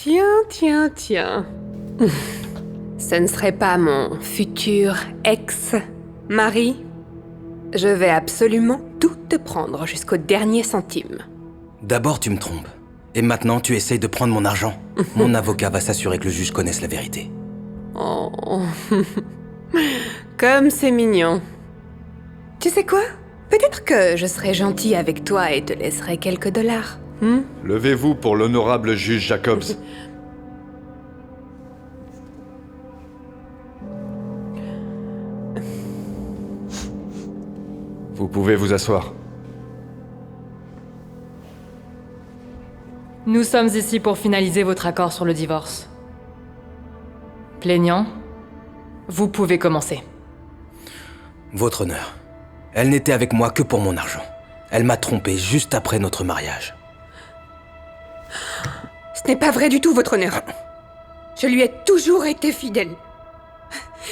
Tiens. Ce ne serait pas mon futur ex-mari? Je vais absolument tout te prendre jusqu'au dernier centime. D'abord, tu me trompes. Et maintenant, tu essayes de prendre mon argent. Mon avocat va s'assurer que le juge connaisse la vérité. Oh. Comme c'est mignon. Tu sais quoi? Peut-être que je serai gentille avec toi et te laisserai quelques dollars. Levez-vous pour l'honorable juge Jacobs. Vous pouvez vous asseoir. Nous sommes ici pour finaliser votre accord sur le divorce. Plaignant, vous pouvez commencer. Votre honneur, elle n'était avec moi que pour mon argent. Elle m'a trompé juste après notre mariage. Ce n'est pas vrai du tout, votre honneur. Je lui ai toujours été fidèle.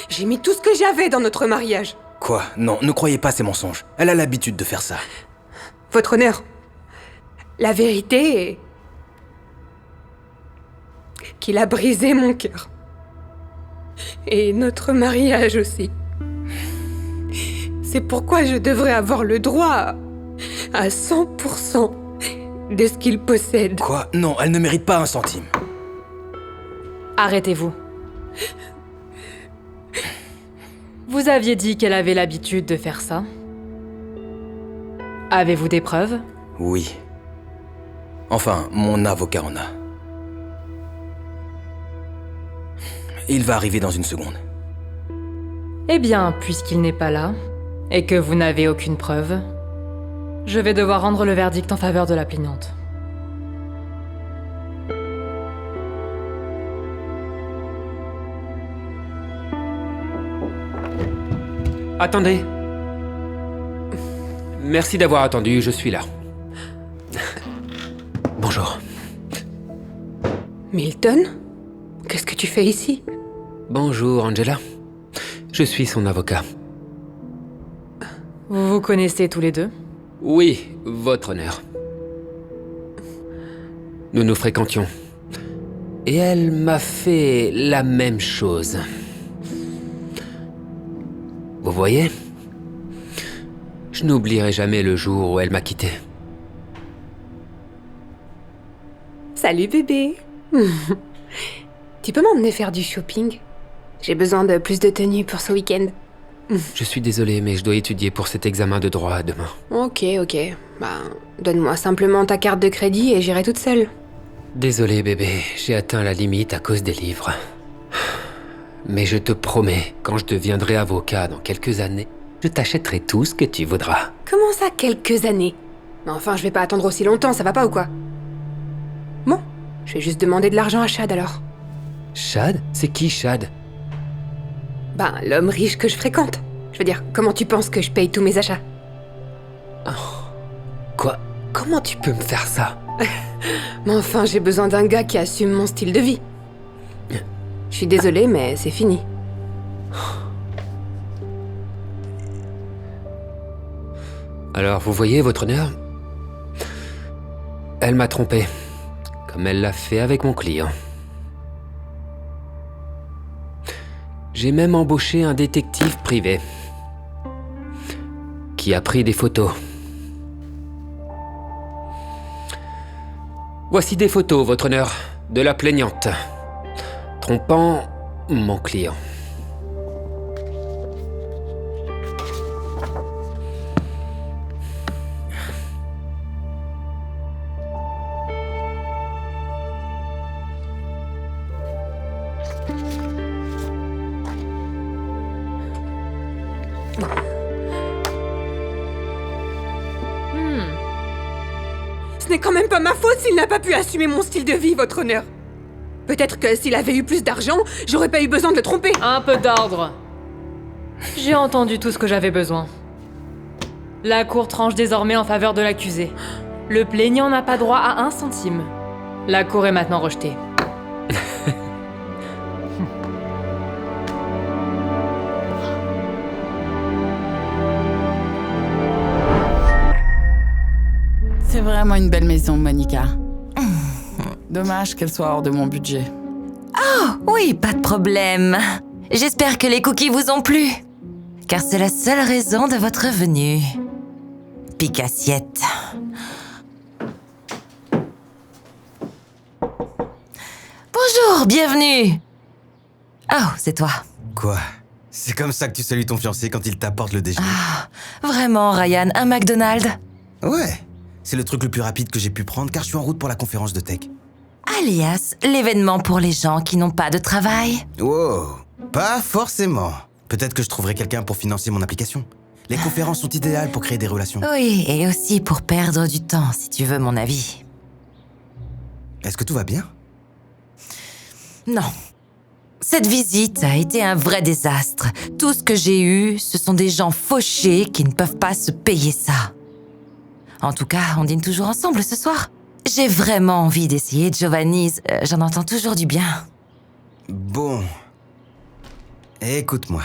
J'ai mis tout ce que j'avais dans notre mariage. Quoi? Non, ne croyez pas ces mensonges. Elle a l'habitude de faire ça. Votre honneur, la vérité est qu'il a brisé mon cœur. Et notre mariage aussi. C'est pourquoi je devrais avoir le droit à 100% de ce qu'il possède. Quoi? Non, elle ne mérite pas un centime. Arrêtez-vous. Vous aviez dit qu'elle avait l'habitude de faire ça. Avez-vous des preuves? Oui. Enfin, mon avocat en a. Il va arriver dans une seconde. Eh bien, puisqu'il n'est pas là, et que vous n'avez aucune preuve, je vais devoir rendre le verdict en faveur de la plaignante. Attendez. Merci d'avoir attendu, je suis là. Bonjour. Milton? Qu'est-ce que tu fais ici? Bonjour, Angela. Je suis son avocat. Vous vous connaissez tous les deux? Oui, votre honneur. Nous nous fréquentions. Et elle m'a fait la même chose. Vous voyez? Je n'oublierai jamais le jour où elle m'a quitté. Salut bébé. Tu peux m'emmener faire du shopping? J'ai besoin de plus de tenues pour ce week-end. Je suis désolé, mais je dois étudier pour cet examen de droit demain. Ok. Donne-moi simplement ta carte de crédit et j'irai toute seule. Désolé, bébé, j'ai atteint la limite à cause des livres. Mais je te promets, quand je deviendrai avocat dans quelques années, je t'achèterai tout ce que tu voudras. Comment ça, quelques années? Mais enfin, je vais pas attendre aussi longtemps, ça va pas ou quoi? Bon, je vais juste demander de l'argent à Chad alors. Chad? C'est qui Chad? L'homme riche que je fréquente. Je veux dire, comment tu penses que je paye tous mes achats? Quoi? Comment tu peux me faire ça? Mais enfin, j'ai besoin d'un gars qui assume mon style de vie. Je suis désolée, mais c'est fini. Alors, vous voyez, votre honneur? Elle m'a trompé, comme elle l'a fait avec mon client. J'ai même embauché un détective privé qui a pris des photos. Voici des photos, votre honneur, de la plaignante, trompant mon client. Ce n'est quand même pas ma faute s'il n'a pas pu assumer mon style de vie, votre honneur. Peut-être que s'il avait eu plus d'argent, j'aurais pas eu besoin de le tromper. Un peu d'ordre. J'ai entendu tout ce que j'avais besoin. La cour tranche désormais en faveur de l'accusé. Le plaignant n'a pas droit à 1 centime. La cour est maintenant rejetée. C'est vraiment une belle maison, Monica. Dommage qu'elle soit hors de mon budget. Oui, pas de problème. J'espère que les cookies vous ont plu, car c'est la seule raison de votre venue. Pique assiette. Bonjour, bienvenue. Oh, c'est toi. Quoi? C'est comme ça que tu salues ton fiancé quand il t'apporte le déjeuner? Vraiment, Ryan, un McDonald's? Ouais, c'est le truc le plus rapide que j'ai pu prendre car je suis en route pour la conférence de tech. Alias, l'événement pour les gens qui n'ont pas de travail. Wow, pas forcément. Peut-être que je trouverai quelqu'un pour financer mon application. Les conférences sont idéales pour créer des relations. Oui, et aussi pour perdre du temps, si tu veux mon avis. Est-ce que tout va bien? Non. Cette visite a été un vrai désastre. Tout ce que j'ai eu, ce sont des gens fauchés qui ne peuvent pas se payer ça. En tout cas, on dîne toujours ensemble ce soir. J'ai vraiment envie d'essayer Giovanni's. J'en entends toujours du bien. Bon. Écoute-moi.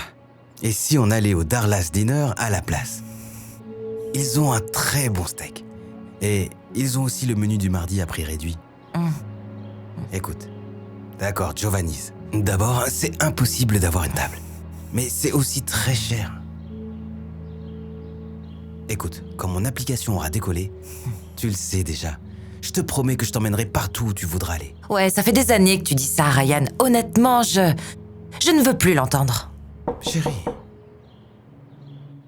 Et si on allait au Darlas Dinner à la place? Ils ont un très bon steak. Et ils ont aussi le menu du mardi à prix réduit. Écoute. D'accord, Giovanni's. D'abord, c'est impossible d'avoir une table. Mais c'est aussi très cher. Écoute, quand mon application aura décollé, tu le sais déjà, je te promets que je t'emmènerai partout où tu voudras aller. Ouais, ça fait des années que tu dis ça, Ryan. Honnêtement, je ne veux plus l'entendre. Chérie.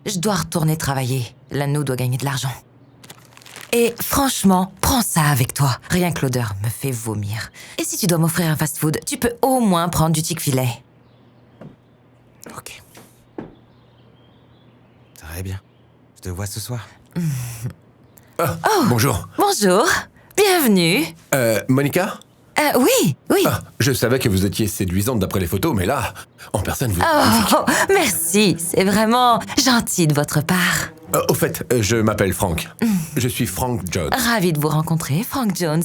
Je dois retourner travailler. L'un de nous doit gagner de l'argent. Et franchement, prends ça avec toi. Rien que l'odeur me fait vomir. Et si tu dois m'offrir un fast-food, tu peux au moins prendre du Chick-fil-A. Ok. Très bien. Je te vois ce soir. Bonjour. Bonjour, bienvenue. Monica? Oui. Je savais que vous étiez séduisante d'après les photos, mais là, en personne, vous êtes magnifique. Oh, merci, c'est vraiment gentil de votre part. Au fait, je m'appelle Frank. Je suis Frank Jones. Ravi de vous rencontrer, Frank Jones.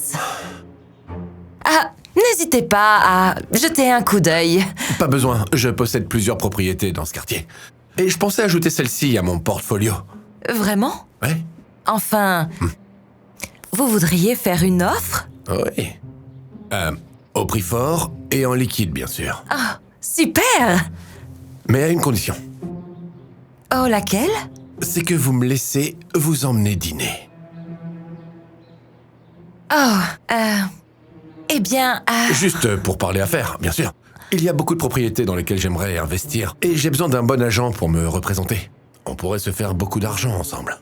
N'hésitez pas à jeter un coup d'œil. Pas besoin, je possède plusieurs propriétés dans ce quartier. Et je pensais ajouter celle-ci à mon portfolio. Vraiment? Ouais? Enfin, vous voudriez faire une offre? Oui. Au prix fort et en liquide, bien sûr. Ah, super! Mais à une condition. Oh, laquelle? C'est que vous me laissez vous emmener dîner. Eh bien, Juste pour parler affaires, bien sûr. Il y a beaucoup de propriétés dans lesquelles j'aimerais investir et j'ai besoin d'un bon agent pour me représenter. On pourrait se faire beaucoup d'argent ensemble.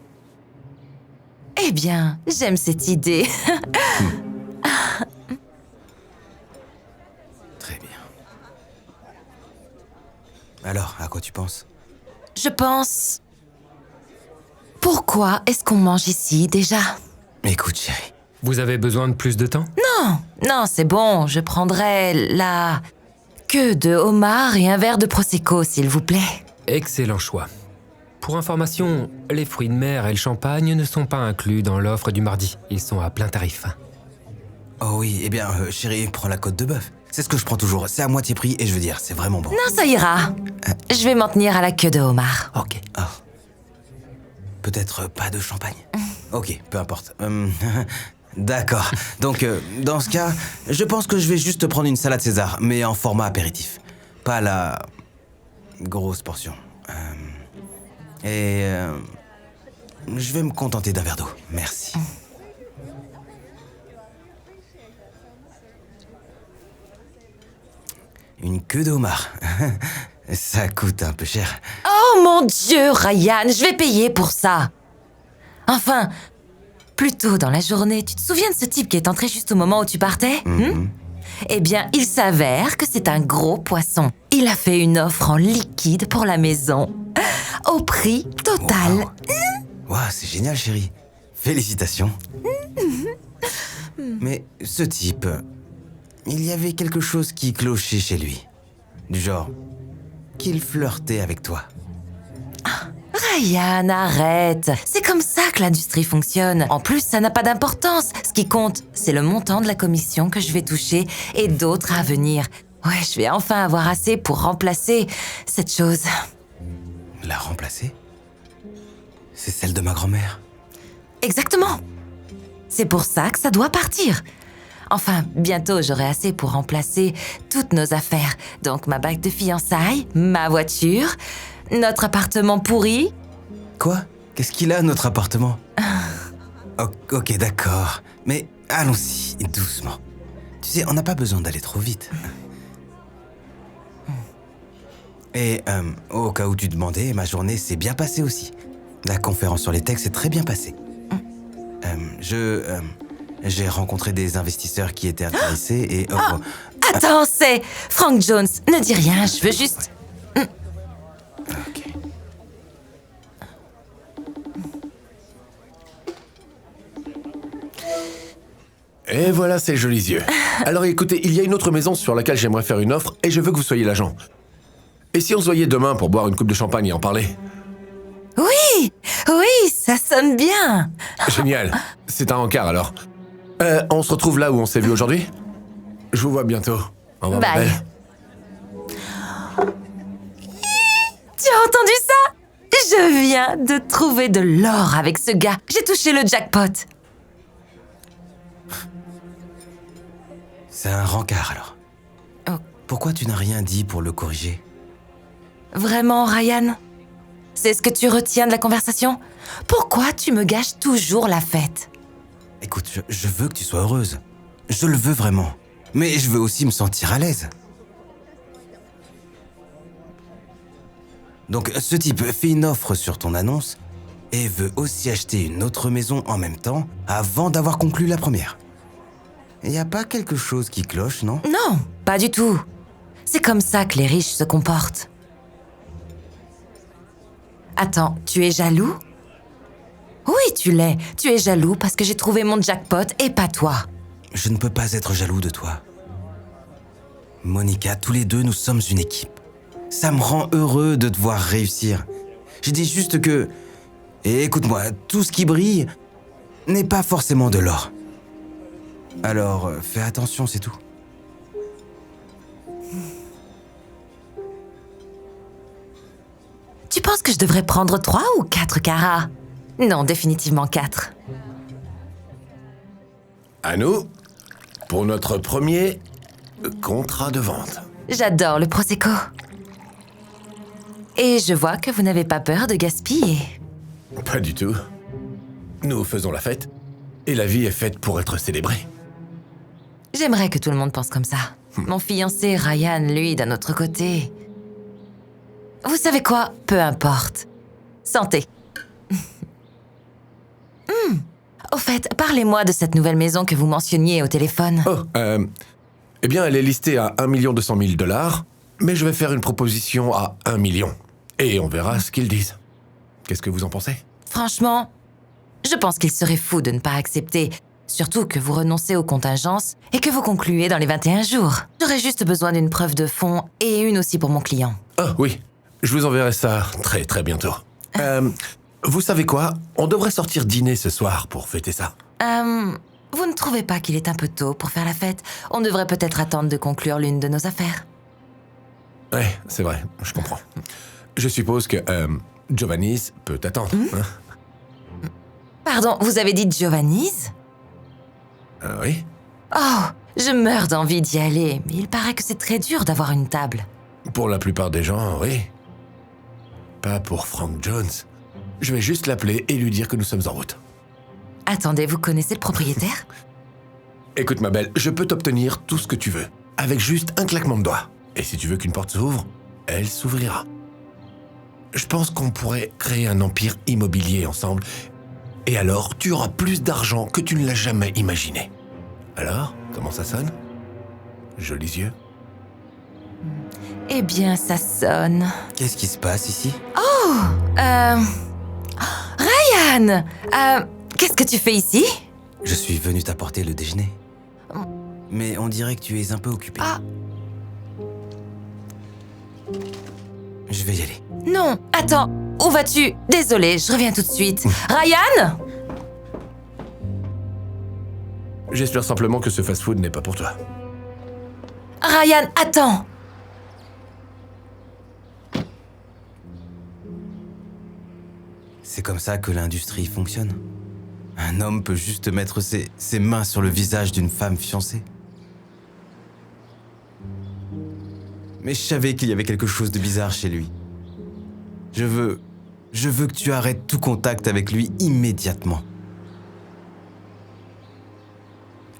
Eh bien, j'aime cette idée. Très bien. Alors, à quoi tu penses? Je pense... Pourquoi est-ce qu'on mange ici, déjà? Écoute, chérie. Vous avez besoin de plus de temps? Non, c'est bon, je prendrai la queue de homard et un verre de Prosecco, s'il vous plaît. Excellent choix. Pour information, les fruits de mer et le champagne ne sont pas inclus dans l'offre du mardi. Ils sont à plein tarif. Oh oui, eh bien, chérie, prends la côte de bœuf. C'est ce que je prends toujours. C'est à moitié prix et je veux dire, c'est vraiment bon. Non, ça ira. Je vais m'en tenir à la queue de homard. Ok. Ah. Peut-être pas de champagne. Ok, peu importe. D'accord. Donc, dans ce cas, je pense que je vais juste prendre une salade César, mais en format apéritif. Pas la grosse portion. Je vais me contenter d'un verre d'eau. Merci. Une queue de homard. Ça coûte un peu cher. Oh mon Dieu, Ryan, je vais payer pour ça. Enfin, plus tôt dans la journée, tu te souviens de ce type qui est entré juste au moment où tu partais? Eh bien, il s'avère que c'est un gros poisson. Il a fait une offre en liquide pour la maison, au prix total. Wow, c'est génial, chérie. Félicitations. Mais ce type, il y avait quelque chose qui clochait chez lui. Du genre, qu'il flirtait avec toi. Ryan, arrête. C'est comme ça que l'industrie fonctionne. En plus, ça n'a pas d'importance. Ce qui compte, c'est le montant de la commission que je vais toucher et d'autres à venir. Ouais, je vais enfin avoir assez pour remplacer cette chose. La remplacer? C'est celle de ma grand-mère. Exactement. C'est pour ça que ça doit partir. Enfin, bientôt j'aurai assez pour remplacer toutes nos affaires. Donc ma bague de fiançailles, ma voiture, notre appartement pourri. Quoi? Qu'est-ce qu'il a, notre appartement? Ok, d'accord. Mais allons-y, doucement. Tu sais, on n'a pas besoin d'aller trop vite. Et au cas où tu demandais, ma journée s'est bien passée aussi. La conférence sur les techs s'est très bien passée. J'ai rencontré des investisseurs qui étaient intéressés et... Attends, c'est Frank Jones. Ne dis rien, je veux juste... Ok. Et voilà ces jolis yeux. Alors écoutez, il y a une autre maison sur laquelle j'aimerais faire une offre et je veux que vous soyez l'agent. Et si on se voyait demain pour boire une coupe de champagne et en parler? Oui, ça sonne bien. Génial. C'est un encart alors. On se retrouve là où on s'est vu aujourd'hui? Je vous vois bientôt. Au revoir, ma Bye. belle. Tu as entendu ça? Je viens de trouver de l'or avec ce gars. J'ai touché le jackpot. C'est un rencard alors. Oh. Pourquoi tu n'as rien dit pour le corriger? Vraiment, Ryan? C'est ce que tu retiens de la conversation? Pourquoi tu me gâches toujours la fête? Écoute, je veux que tu sois heureuse. Je le veux vraiment. Mais je veux aussi me sentir à l'aise. Donc, ce type fait une offre sur ton annonce et veut aussi acheter une autre maison en même temps avant d'avoir conclu la première. Il n'y a pas quelque chose qui cloche, non? Non, pas du tout. C'est comme ça que les riches se comportent. Attends, tu es jaloux? Oui, tu l'es. Tu es jaloux parce que j'ai trouvé mon jackpot et pas toi. Je ne peux pas être jaloux de toi. Monica, tous les deux, nous sommes une équipe. Ça me rend heureux de te voir réussir. Je dis juste que... Et écoute-moi, tout ce qui brille n'est pas forcément de l'or. Alors, fais attention, c'est tout. Tu penses que je devrais prendre 3 ou 4 carats? Non, définitivement 4. À nous, pour notre premier contrat de vente. J'adore le Prosecco. Et je vois que vous n'avez pas peur de gaspiller. Pas du tout. Nous faisons la fête, et la vie est faite pour être célébrée. J'aimerais que tout le monde pense comme ça. Mon fiancé Ryan, lui, d'un autre côté. Vous savez quoi? Peu importe. Santé. Au fait, parlez-moi de cette nouvelle maison que vous mentionniez au téléphone. Oh, eh bien, elle est listée à 1 200 000 $, mais je vais faire une proposition à 1 million. Et on verra ce qu'ils disent. Qu'est-ce que vous en pensez? Franchement, je pense qu'il serait fou de ne pas accepter. Surtout que vous renoncez aux contingences et que vous concluez dans les 21 jours. J'aurais juste besoin d'une preuve de fond et une aussi pour mon client. Ah oui, je vous enverrai ça très très bientôt. Vous savez quoi? On devrait sortir dîner ce soir pour fêter ça. Vous ne trouvez pas qu'il est un peu tôt pour faire la fête? On devrait peut-être attendre de conclure l'une de nos affaires. Ouais, c'est vrai, je comprends. Je suppose que Giovanni's peut attendre. Hein? Pardon, vous avez dit Giovanni's? Oui. Oh, je meurs d'envie d'y aller, mais il paraît que c'est très dur d'avoir une table. Pour la plupart des gens, oui. Pas pour Frank Jones. Je vais juste l'appeler et lui dire que nous sommes en route. Attendez, vous connaissez le propriétaire? Écoute ma belle, je peux t'obtenir tout ce que tu veux, avec juste un claquement de doigts. Et si tu veux qu'une porte s'ouvre, elle s'ouvrira. Je pense qu'on pourrait créer un empire immobilier ensemble. Et alors, tu auras plus d'argent que tu ne l'as jamais imaginé. Alors, comment ça sonne? Jolis yeux. Eh bien, ça sonne... Qu'est-ce qui se passe ici? Ryan! Qu'est-ce que tu fais ici? Je suis venu t'apporter le déjeuner. Mais on dirait que tu es un peu occupé. Ah. Je vais y aller. Non, attends, où vas-tu? Désolée, je reviens tout de suite. Ryan? J'espère simplement que ce fast-food n'est pas pour toi. Ryan, attends! C'est comme ça que l'industrie fonctionne. Un homme peut juste mettre ses mains sur le visage d'une femme fiancée. Mais je savais qu'il y avait quelque chose de bizarre chez lui. Je veux que tu arrêtes tout contact avec lui immédiatement.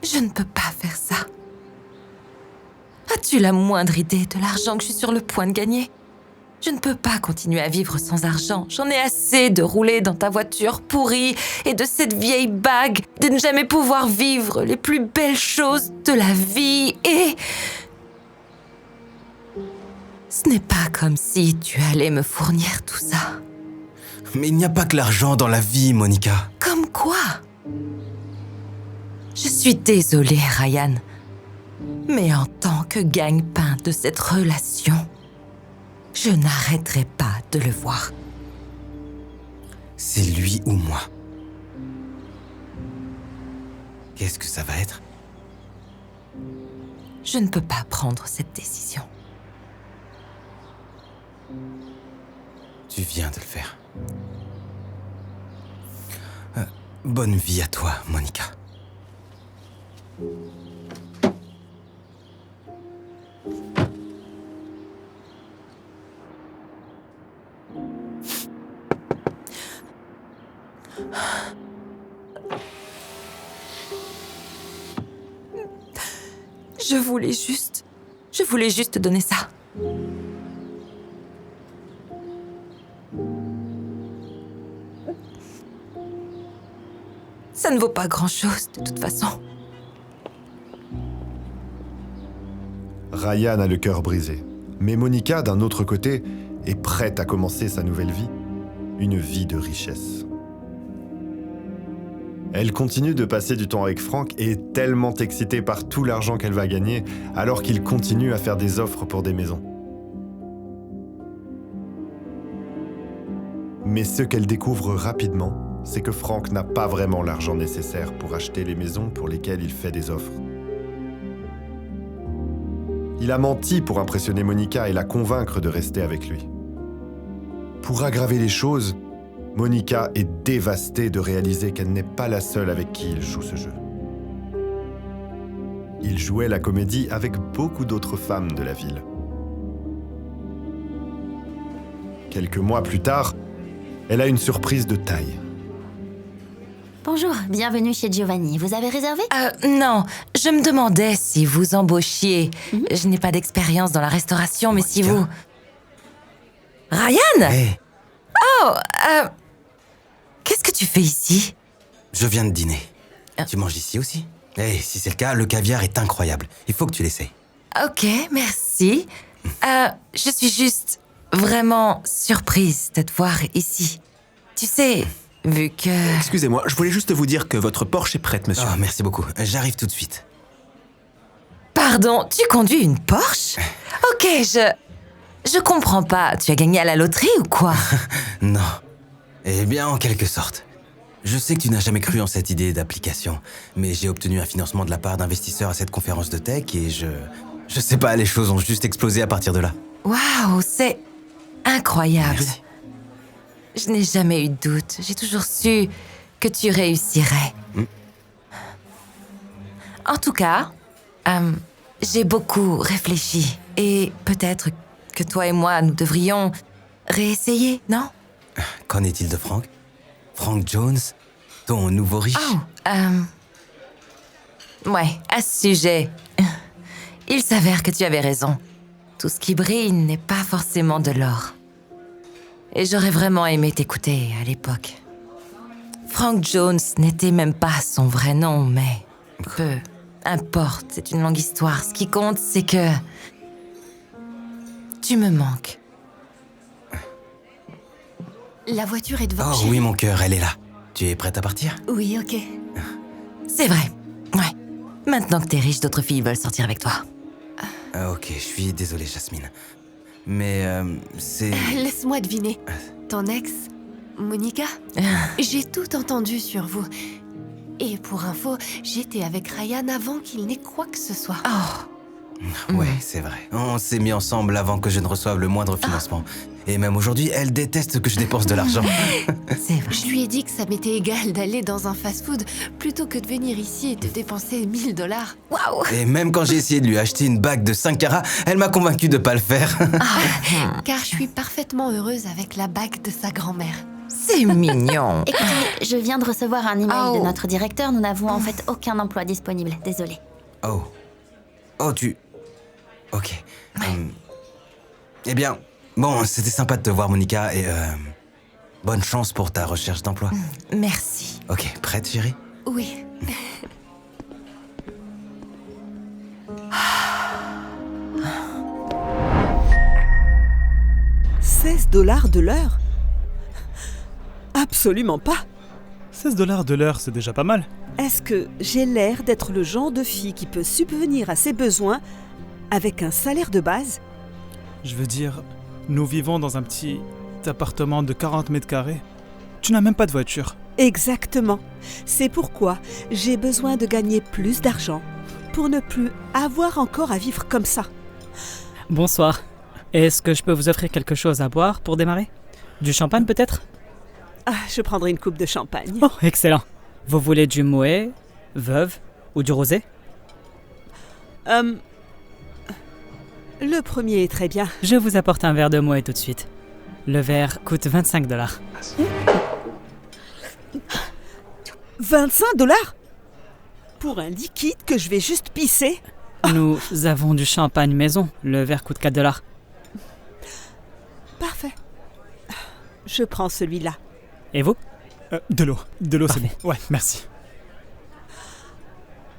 Je ne peux pas faire ça. As-tu la moindre idée de l'argent que je suis sur le point de gagner? Je ne peux pas continuer à vivre sans argent. J'en ai assez de rouler dans ta voiture pourrie et de cette vieille bague, de ne jamais pouvoir vivre les plus belles choses de la vie et... Ce n'est pas comme si tu allais me fournir tout ça. Mais il n'y a pas que l'argent dans la vie, Monica. Comme quoi? Je suis désolée, Ryan. Mais en tant que gagne-pain de cette relation, je n'arrêterai pas de le voir. C'est lui ou moi. Qu'est-ce que ça va être? Je ne peux pas prendre cette décision. Tu viens de le faire. Bonne vie à toi, Monica. Je voulais juste te donner ça. Ça ne vaut pas grand-chose, de toute façon. Ryan a le cœur brisé. Mais Monica, d'un autre côté, est prête à commencer sa nouvelle vie. Une vie de richesse. Elle continue de passer du temps avec Frank et est tellement excitée par tout l'argent qu'elle va gagner, alors qu'il continue à faire des offres pour des maisons. Mais ce qu'elle découvre rapidement, c'est que Frank n'a pas vraiment l'argent nécessaire pour acheter les maisons pour lesquelles il fait des offres. Il a menti pour impressionner Monica et la convaincre de rester avec lui. Pour aggraver les choses, Monica est dévastée de réaliser qu'elle n'est pas la seule avec qui il joue ce jeu. Il jouait la comédie avec beaucoup d'autres femmes de la ville. Quelques mois plus tard, elle a une surprise de taille. Bonjour, bienvenue chez Giovanni. Vous avez réservé? Non, je me demandais si vous embauchiez. Je n'ai pas d'expérience dans la restauration, mais si vous... Ryan? Hey, Oh, qu'est-ce que tu fais ici? je viens de dîner. Tu manges ici aussi? Si c'est le cas, le caviar est incroyable. Il faut que tu l'essayes. Ok, merci. Je suis juste vraiment surprise de te voir ici. Tu sais, vu que... Excusez-moi, je voulais juste vous dire que votre Porsche est prête, monsieur. Oh, merci beaucoup. J'arrive tout de suite. Pardon, tu conduis une Porsche? Ok, je comprends pas. Tu as gagné à la loterie ou quoi? Non. Eh bien, en quelque sorte. Je sais que tu n'as jamais cru en cette idée d'application, mais j'ai obtenu un financement de la part d'investisseurs à cette conférence de tech et je sais pas, les choses ont juste explosé à partir de là. Waouh, c'est incroyable. Merci. Je n'ai jamais eu de doute. J'ai toujours su que tu réussirais. En tout cas, j'ai beaucoup réfléchi. Et peut-être que toi et moi, nous devrions réessayer, non? Qu'en est-il de Frank? Frank Jones, ton nouveau riche? Ouais, à ce sujet, il s'avère que tu avais raison. Tout ce qui brille n'est pas forcément de l'or. Et j'aurais vraiment aimé t'écouter à l'époque. Frank Jones n'était même pas son vrai nom, mais peu importe, c'est une longue histoire. Ce qui compte, c'est que tu me manques. La voiture est devant. Oh oui, mon cœur, elle est là. Tu es prête à partir? Oui, ok. C'est vrai, ouais. Maintenant que t'es riche, d'autres filles veulent sortir avec toi. Ok, je suis désolé, Jasmine. Mais c'est... Laisse-moi deviner. Ton ex, Monica? J'ai tout entendu sur vous. Et pour info, j'étais avec Ryan avant qu'il n'ait quoi que ce soit. Oh, Ouais, c'est vrai. On s'est mis ensemble avant que je ne reçoive le moindre financement. Et même aujourd'hui, elle déteste que je dépense de l'argent. C'est vrai. Je lui ai dit que ça m'était égal d'aller dans un fast-food plutôt que de venir ici et de dépenser $1000. Waouh! Et même quand j'ai essayé de lui acheter une bague de 5 carats, elle m'a convaincu de pas le faire. Car je suis parfaitement heureuse avec la bague de sa grand-mère. C'est mignon. Écoutez, je viens de recevoir un email Oh. de notre directeur. Nous n'avons en fait aucun emploi disponible. Désolée. Oh. Oh, tu... Ok. Eh bien, bon, c'était sympa de te voir, Monica, et bonne chance pour ta recherche d'emploi. Merci. Ok, prête, chérie? Oui. $16 de l'heure? Absolument pas. $16 de l'heure, c'est déjà pas mal. Est-ce que j'ai l'air d'être le genre de fille qui peut subvenir à ses besoins avec un salaire de base? Je veux dire, nous vivons dans un petit appartement de 40 mètres carrés. Tu n'as même pas de voiture. Exactement. C'est pourquoi j'ai besoin de gagner plus d'argent pour ne plus avoir encore à vivre comme ça. Bonsoir. Est-ce que je peux vous offrir quelque chose à boire pour démarrer? Du champagne peut-être? Ah, je prendrai une coupe de champagne. Oh, excellent. Vous voulez du Moët, Veuve ou du Rosé? Le premier est très bien. Je vous apporte un verre de Moët tout de suite. Le verre coûte $25. 25 $? Pour un liquide que je vais juste pisser? Nous avons du champagne maison. Le verre coûte $4. Parfait. Je prends celui-là. Et vous? De l'eau. De l'eau, c'est Parfait. bon. Ouais, merci.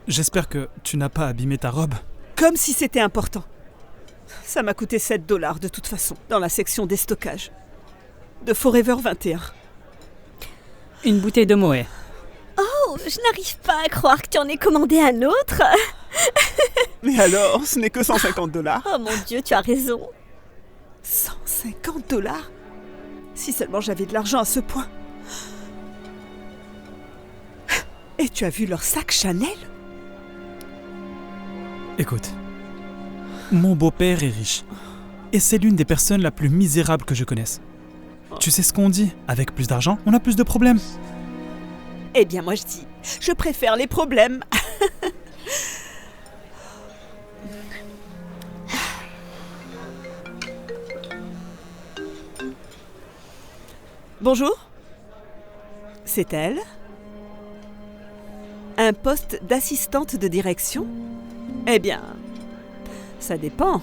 J'espère que tu n'as pas abîmé ta robe. Comme si c'était important. Ça m'a coûté $7 de toute façon, dans la section déstockage. De Forever 21. Une bouteille de Moët. Oh, je n'arrive pas à croire que tu en aies commandé un autre. Mais alors, ce n'est que $150. Oh mon Dieu, tu as raison. $150? Si seulement j'avais de l'argent à ce point. Et tu as vu leur sac Chanel? Écoute, mon beau-père est riche. Et c'est l'une des personnes la plus misérable que je connaisse. Tu sais ce qu'on dit? Avec plus d'argent, on a plus de problèmes. Eh bien, moi je dis, je préfère les problèmes. Bonjour. C'est elle? Un poste d'assistante de direction? Eh bien, ça dépend.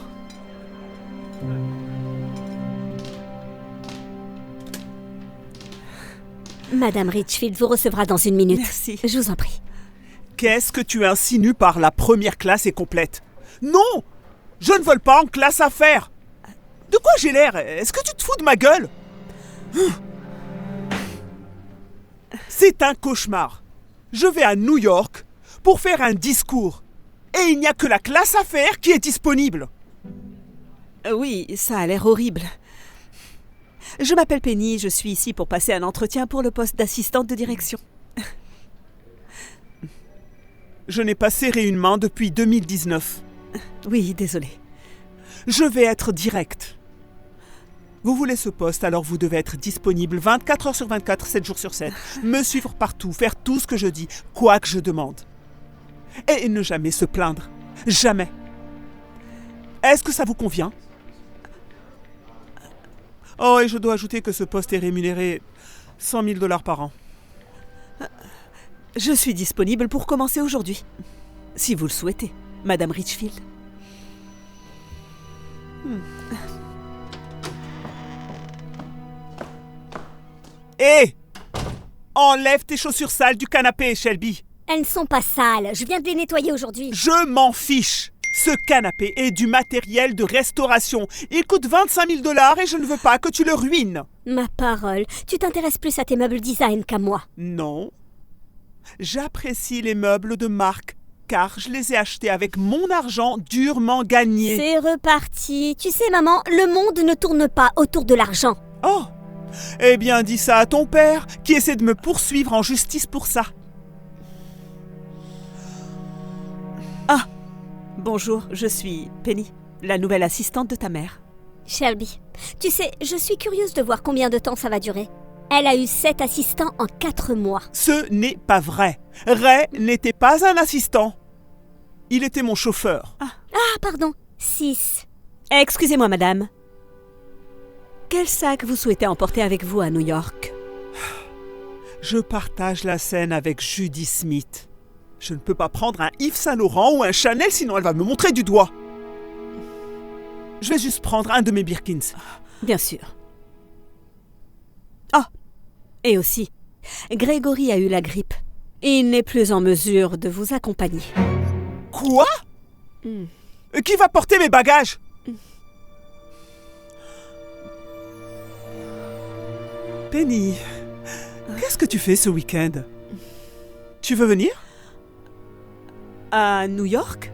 Madame Richfield vous recevra dans 1 minute. Merci. Je vous en prie. Qu'est-ce que tu insinues par la première classe est complète? Non! Je ne vole pas en classe affaires! De quoi j'ai l'air? Est-ce que tu te fous de ma gueule? C'est un cauchemar. Je vais à New York pour faire un discours. Et il n'y a que la classe affaires qui est disponible. Oui, ça a l'air horrible. Je m'appelle Penny, je suis ici pour passer un entretien pour le poste d'assistante de direction. Je n'ai pas serré une main depuis 2019. Oui, désolé. Je vais être direct. Vous voulez ce poste, alors vous devez être disponible 24 heures sur 24, 7 jours sur 7. Me suivre partout, faire tout ce que je dis, quoi que je demande. Et ne jamais se plaindre. Jamais. Est-ce que ça vous convient? Oh, et je dois ajouter que ce poste est rémunéré $100 000 par an. Je suis disponible pour commencer aujourd'hui. Si vous le souhaitez, Madame Richfield. Hé! Enlève tes chaussures sales du canapé, Shelby. Elles ne sont pas sales. Je viens de les nettoyer aujourd'hui. Je m'en fiche. Ce canapé est du matériel de restauration. Il coûte $25 000 et je ne veux pas que tu le ruines. Ma parole, tu t'intéresses plus à tes meubles design qu'à moi. Non. J'apprécie les meubles de marque, car je les ai achetés avec mon argent durement gagné. C'est reparti. Tu sais, maman, le monde ne tourne pas autour de l'argent. Oh! Eh bien, dis ça à ton père, qui essaie de me poursuivre en justice pour ça. Ah! Bonjour, je suis Penny, la nouvelle assistante de ta mère. Shelby, tu sais, je suis curieuse de voir combien de temps ça va durer. Elle a eu 7 assistants en 4 mois. Ce n'est pas vrai. Ray n'était pas un assistant. Il était mon chauffeur. Ah, pardon. 6. Excusez-moi, madame. Quel sac vous souhaitez emporter avec vous à New York? Je partage la scène avec Judy Smith. Je ne peux pas prendre un Yves Saint Laurent ou un Chanel, sinon elle va me montrer du doigt. Je vais juste prendre un de mes Birkins. Bien sûr. Ah, et aussi, Grégory a eu la grippe. Il n'est plus en mesure de vous accompagner. Quoi? Qui va porter mes bagages? Penny, qu'est-ce que tu fais ce week-end? Tu veux venir? À New York?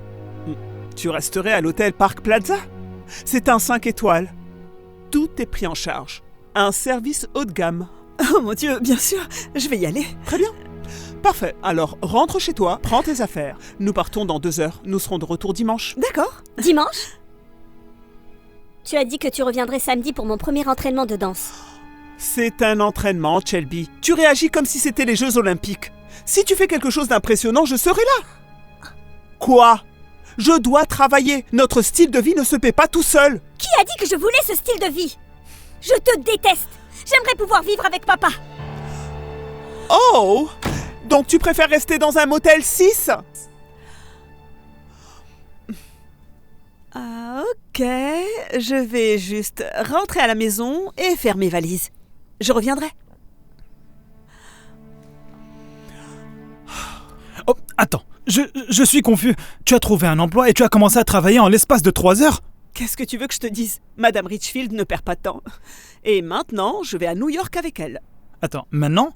Tu resterais à l'hôtel Park Plaza? C'est un 5 étoiles. Tout est pris en charge. Un service haut de gamme. Oh mon Dieu, bien sûr, je vais y aller. Très bien. Parfait. Alors, rentre chez toi, prends tes affaires. Nous partons dans 2 heures. Nous serons de retour dimanche. D'accord. Dimanche? Tu as dit que tu reviendrais samedi pour mon premier entraînement de danse. C'est un entraînement, Shelby. Tu réagis comme si c'était les Jeux Olympiques. Si tu fais quelque chose d'impressionnant, je serai là. Quoi? Je dois travailler. Notre style de vie ne se paie pas tout seul. Qui a dit que je voulais ce style de vie? Je te déteste. J'aimerais pouvoir vivre avec papa. Oh! Donc tu préfères rester dans un motel 6? Ah, ok. Je vais juste rentrer à la maison et faire mes valises. Je reviendrai. Oh, attends, je suis confus. Tu as trouvé un emploi et tu as commencé à travailler en l'espace de 3 heures? Qu'est-ce que tu veux que je te dise? Madame Richfield ne perd pas de temps. Et maintenant, je vais à New York avec elle. Attends, maintenant?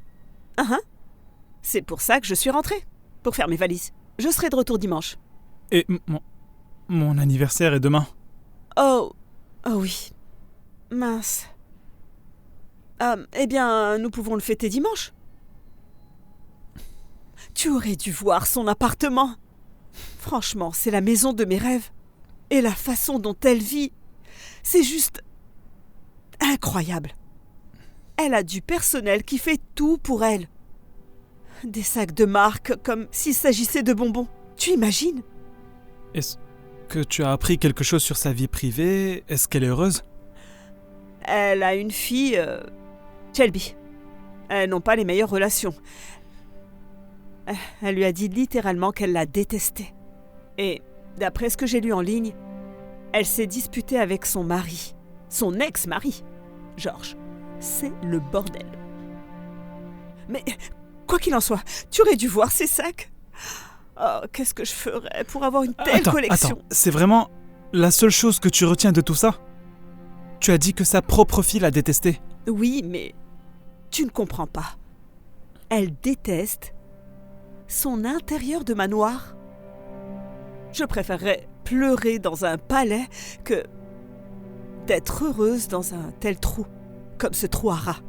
C'est pour ça que je suis rentrée. Pour faire mes valises. Je serai de retour dimanche. Et mon anniversaire est demain. Oh oui. Mince. Eh bien, nous pouvons le fêter dimanche. Tu aurais dû voir son appartement. Franchement, c'est la maison de mes rêves. Et la façon dont elle vit, c'est juste incroyable. Elle a du personnel qui fait tout pour elle. Des sacs de marque comme s'il s'agissait de bonbons. Tu imagines? Est-ce que tu as appris quelque chose sur sa vie privée? Est-ce qu'elle est heureuse? Elle a une fille, Shelby. Elles n'ont pas les meilleures relations. Elle lui a dit littéralement qu'elle la détestait. Et d'après ce que j'ai lu en ligne, elle s'est disputée avec son mari, son ex-mari, George. C'est le bordel. Mais quoi qu'il en soit, tu aurais dû voir ces sacs. Oh, qu'est-ce que je ferais pour avoir une telle collection? Attends, c'est vraiment la seule chose que tu retiens de tout ça? Tu as dit que sa propre fille l'a détesté. Oui, mais tu ne comprends pas. Elle déteste son intérieur de manoir. Je préférerais pleurer dans un palais que d'être heureuse dans un tel trou, comme ce trou à rats.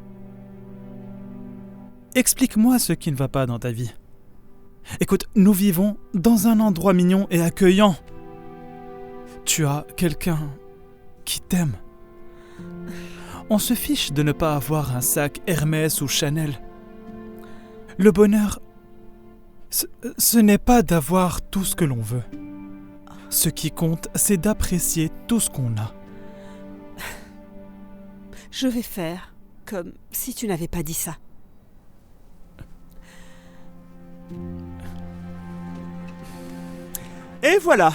Explique-moi ce qui ne va pas dans ta vie. Écoute, nous vivons dans un endroit mignon et accueillant. Tu as quelqu'un qui t'aime. On se fiche de ne pas avoir un sac Hermès ou Chanel. Le bonheur, ce n'est pas d'avoir tout ce que l'on veut. Ce qui compte, c'est d'apprécier tout ce qu'on a. Je vais faire comme si tu n'avais pas dit ça. Et voilà,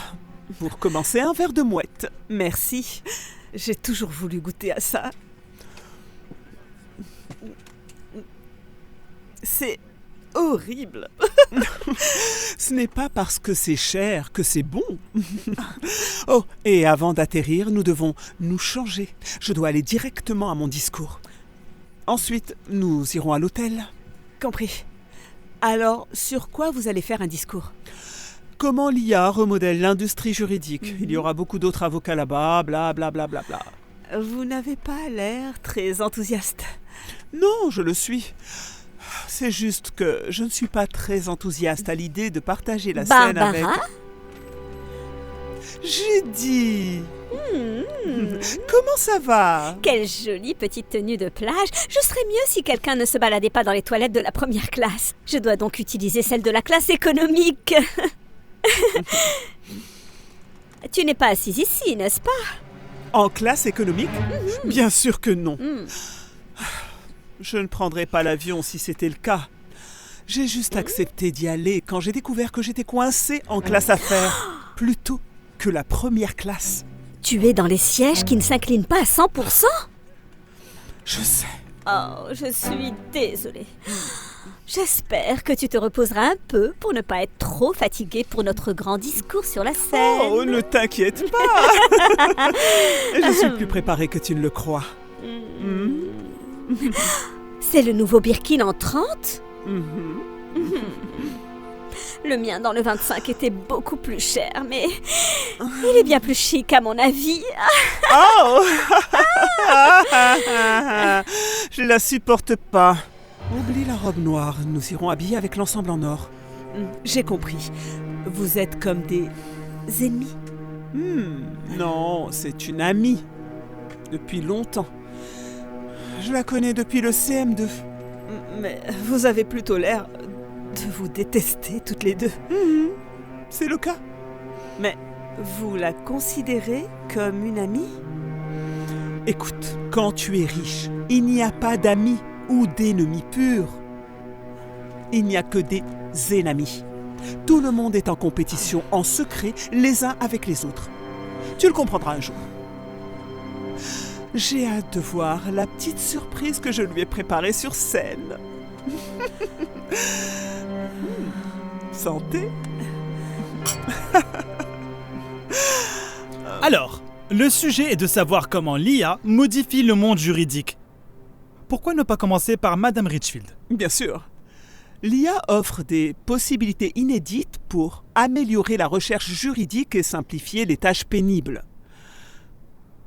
pour commencer, un verre de mouette. Merci, j'ai toujours voulu goûter à ça. C'est horrible. Ce n'est pas parce que c'est cher que c'est bon. Oh, et avant d'atterrir, nous devons nous changer. Je dois aller directement à mon discours. Ensuite, nous irons à l'hôtel. Compris. Alors, sur quoi vous allez faire un discours? Comment l'IA remodèle l'industrie juridique. Il y aura beaucoup d'autres avocats là-bas, bla bla bla bla bla. Vous n'avez pas l'air très enthousiaste. Non, je le suis. C'est juste que je ne suis pas très enthousiaste à l'idée de partager la scène avec... Barbara ? J'ai dit... Comment ça va? Quelle jolie petite tenue de plage. Je serais mieux si quelqu'un ne se baladait pas dans les toilettes de la première classe. Je dois donc utiliser celle de la classe économique. Tu n'es pas assise ici, n'est-ce pas? En classe économique? Bien sûr que non. Je ne prendrais pas l'avion si c'était le cas. J'ai juste accepté d'y aller quand j'ai découvert que j'étais coincée en classe affaires, plutôt que la première classe. Tu es dans les sièges qui ne s'inclinent pas à 100%? Je sais. Oh, je suis désolée. J'espère que tu te reposeras un peu pour ne pas être trop fatiguée pour notre grand discours sur la scène. Oh, ne t'inquiète pas. Je suis plus préparée que tu ne le crois. C'est le nouveau Birkin en 30? Le mien dans le 25 était beaucoup plus cher, mais il est bien plus chic à mon avis. Oh. Je la supporte pas. Oublie la robe noire, nous irons habillés avec l'ensemble en or. J'ai compris. Vous êtes comme des ennemis? Non, c'est une amie. Depuis longtemps. Je la connais depuis le CM2. Mais vous avez plutôt l'air de vous détester toutes les deux. C'est le cas. Mais vous la considérez comme une amie? Écoute, quand tu es riche, il n'y a pas d'amis ou d'ennemis purs. Il n'y a que des ennemis. Tout le monde est en compétition en secret les uns avec les autres. Tu le comprendras un jour. J'ai hâte de voir la petite surprise que je lui ai préparée sur scène. Santé. Alors, le sujet est de savoir comment l'IA modifie le monde juridique. Pourquoi ne pas commencer par Madame Richfield? Bien sûr. L'IA offre des possibilités inédites pour améliorer la recherche juridique et simplifier les tâches pénibles.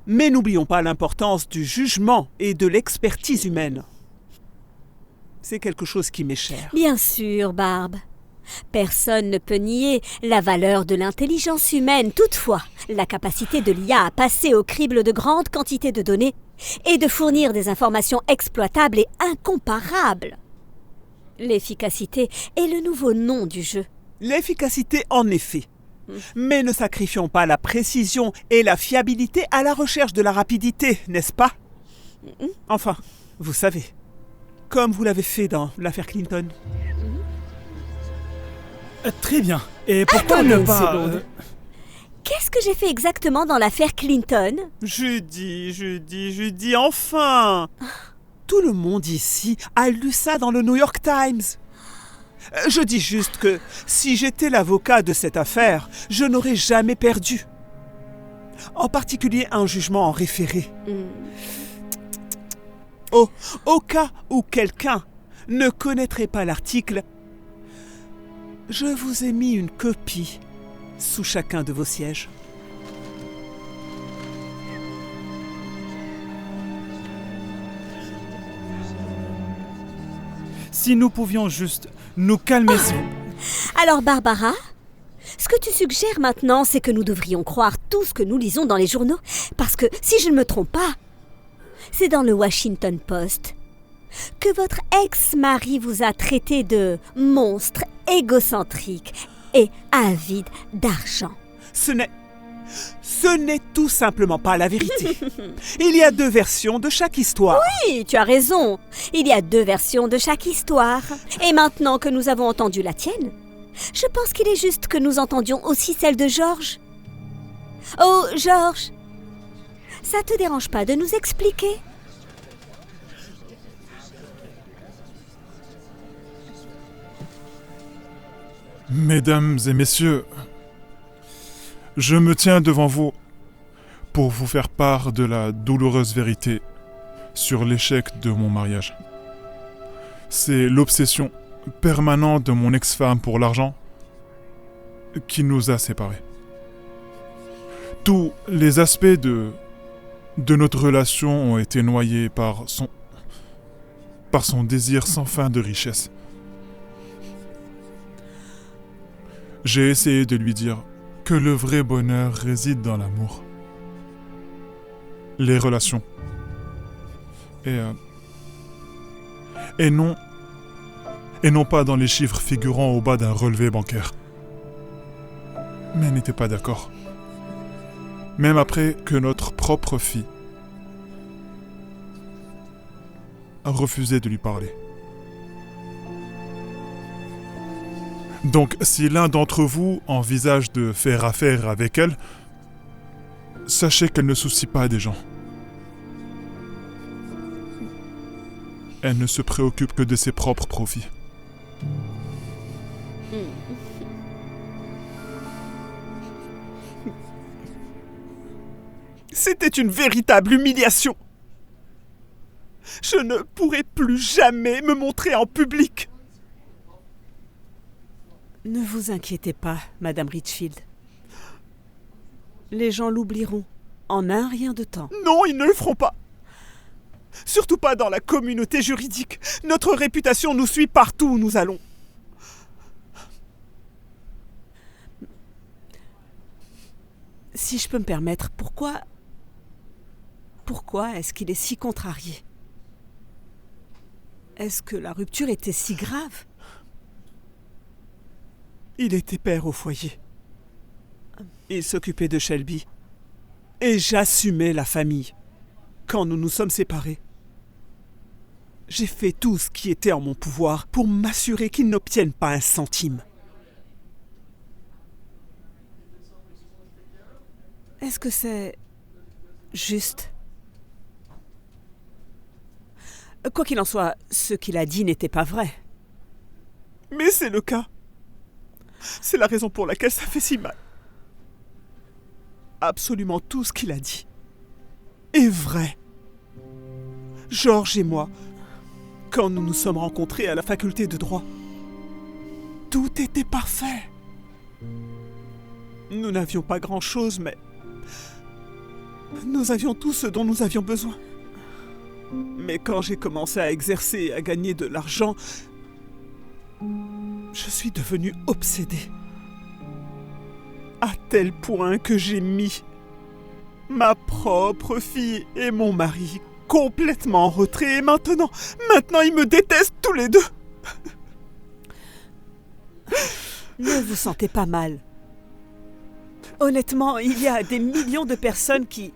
Mais n'oublions pas l'importance du jugement et de l'expertise humaine. C'est quelque chose qui m'est cher. Bien sûr, Barbe. Personne ne peut nier la valeur de l'intelligence humaine. Toutefois, la capacité de l'IA à passer au crible de grandes quantités de données et de fournir des informations exploitables est incomparable. L'efficacité est le nouveau nom du jeu. L'efficacité, en effet. Mais ne sacrifions pas la précision et la fiabilité à la recherche de la rapidité, n'est-ce pas? Enfin, vous savez, comme vous l'avez fait dans l'affaire Clinton. Très bien. Et pourquoi Attendez ne une pas... seconde. Qu'est-ce que j'ai fait exactement dans l'affaire Clinton? Judy, enfin! Tout le monde ici a lu ça dans le New York Times. Je dis juste que si j'étais l'avocat de cette affaire, je n'aurais jamais perdu. En particulier un jugement en référé. Au cas où quelqu'un ne connaîtrait pas l'article, je vous ai mis une copie sous chacun de vos sièges. Si nous pouvions juste nous calmer... Alors, Barbara, ce que tu suggères maintenant, c'est que nous devrions croire tout ce que nous lisons dans les journaux. Parce que, si je ne me trompe pas, c'est dans le Washington Post que votre ex-mari vous a traité de monstre égocentrique et avide d'argent. Ce n'est tout simplement pas la vérité. Il y a deux versions de chaque histoire. Oui, tu as raison. Il y a deux versions de chaque histoire. Et maintenant que nous avons entendu la tienne, je pense qu'il est juste que nous entendions aussi celle de George. Oh, George, ça te dérange pas de nous expliquer ? Mesdames et messieurs, je me tiens devant vous pour vous faire part de la douloureuse vérité sur l'échec de mon mariage. C'est l'obsession permanente de mon ex-femme pour l'argent qui nous a séparés. Tous les aspects de notre relation ont été noyés par son désir sans fin de richesse. J'ai essayé de lui dire que le vrai bonheur réside dans l'amour. les relations. Et non pas dans les chiffres figurant au bas d'un relevé bancaire. Mais elle n'était pas d'accord. Même après que notre propre fille a refusé de lui parler. Donc, si l'un d'entre vous envisage de faire affaire avec elle, sachez qu'elle ne soucie pas des gens. Elle ne se préoccupe que de ses propres profits. C'était une véritable humiliation. Je ne pourrai plus jamais me montrer en public. Ne vous inquiétez pas, Madame Richfield. Les gens l'oublieront en un rien de temps. Non, ils ne le feront pas. Surtout pas dans la communauté juridique. Notre réputation nous suit partout où nous allons. Si je peux me permettre, pourquoi est-ce qu'il est si contrarié? Est-ce que la rupture était si grave? Il était père au foyer. Il s'occupait de Shelby. Et j'assumais la famille. Quand nous nous sommes séparés, j'ai fait tout ce qui était en mon pouvoir pour m'assurer qu'il n'obtienne pas un centime. Est-ce que c'est juste? Quoi qu'il en soit, ce qu'il a dit n'était pas vrai. Mais c'est le cas. C'est la raison pour laquelle ça fait si mal. Absolument tout ce qu'il a dit est vrai. Georges et moi, quand nous nous sommes rencontrés à la faculté de droit, tout était parfait. Nous n'avions pas grand-chose, mais nous avions tout ce dont nous avions besoin. Mais quand j'ai commencé à exercer et à gagner de l'argent, je suis devenu obsédé. À tel point que j'ai mis ma propre fille et mon mari complètement en retrait. Et maintenant, ils me détestent tous les deux. Ne vous sentez pas mal. Honnêtement, il y a des millions de personnes qui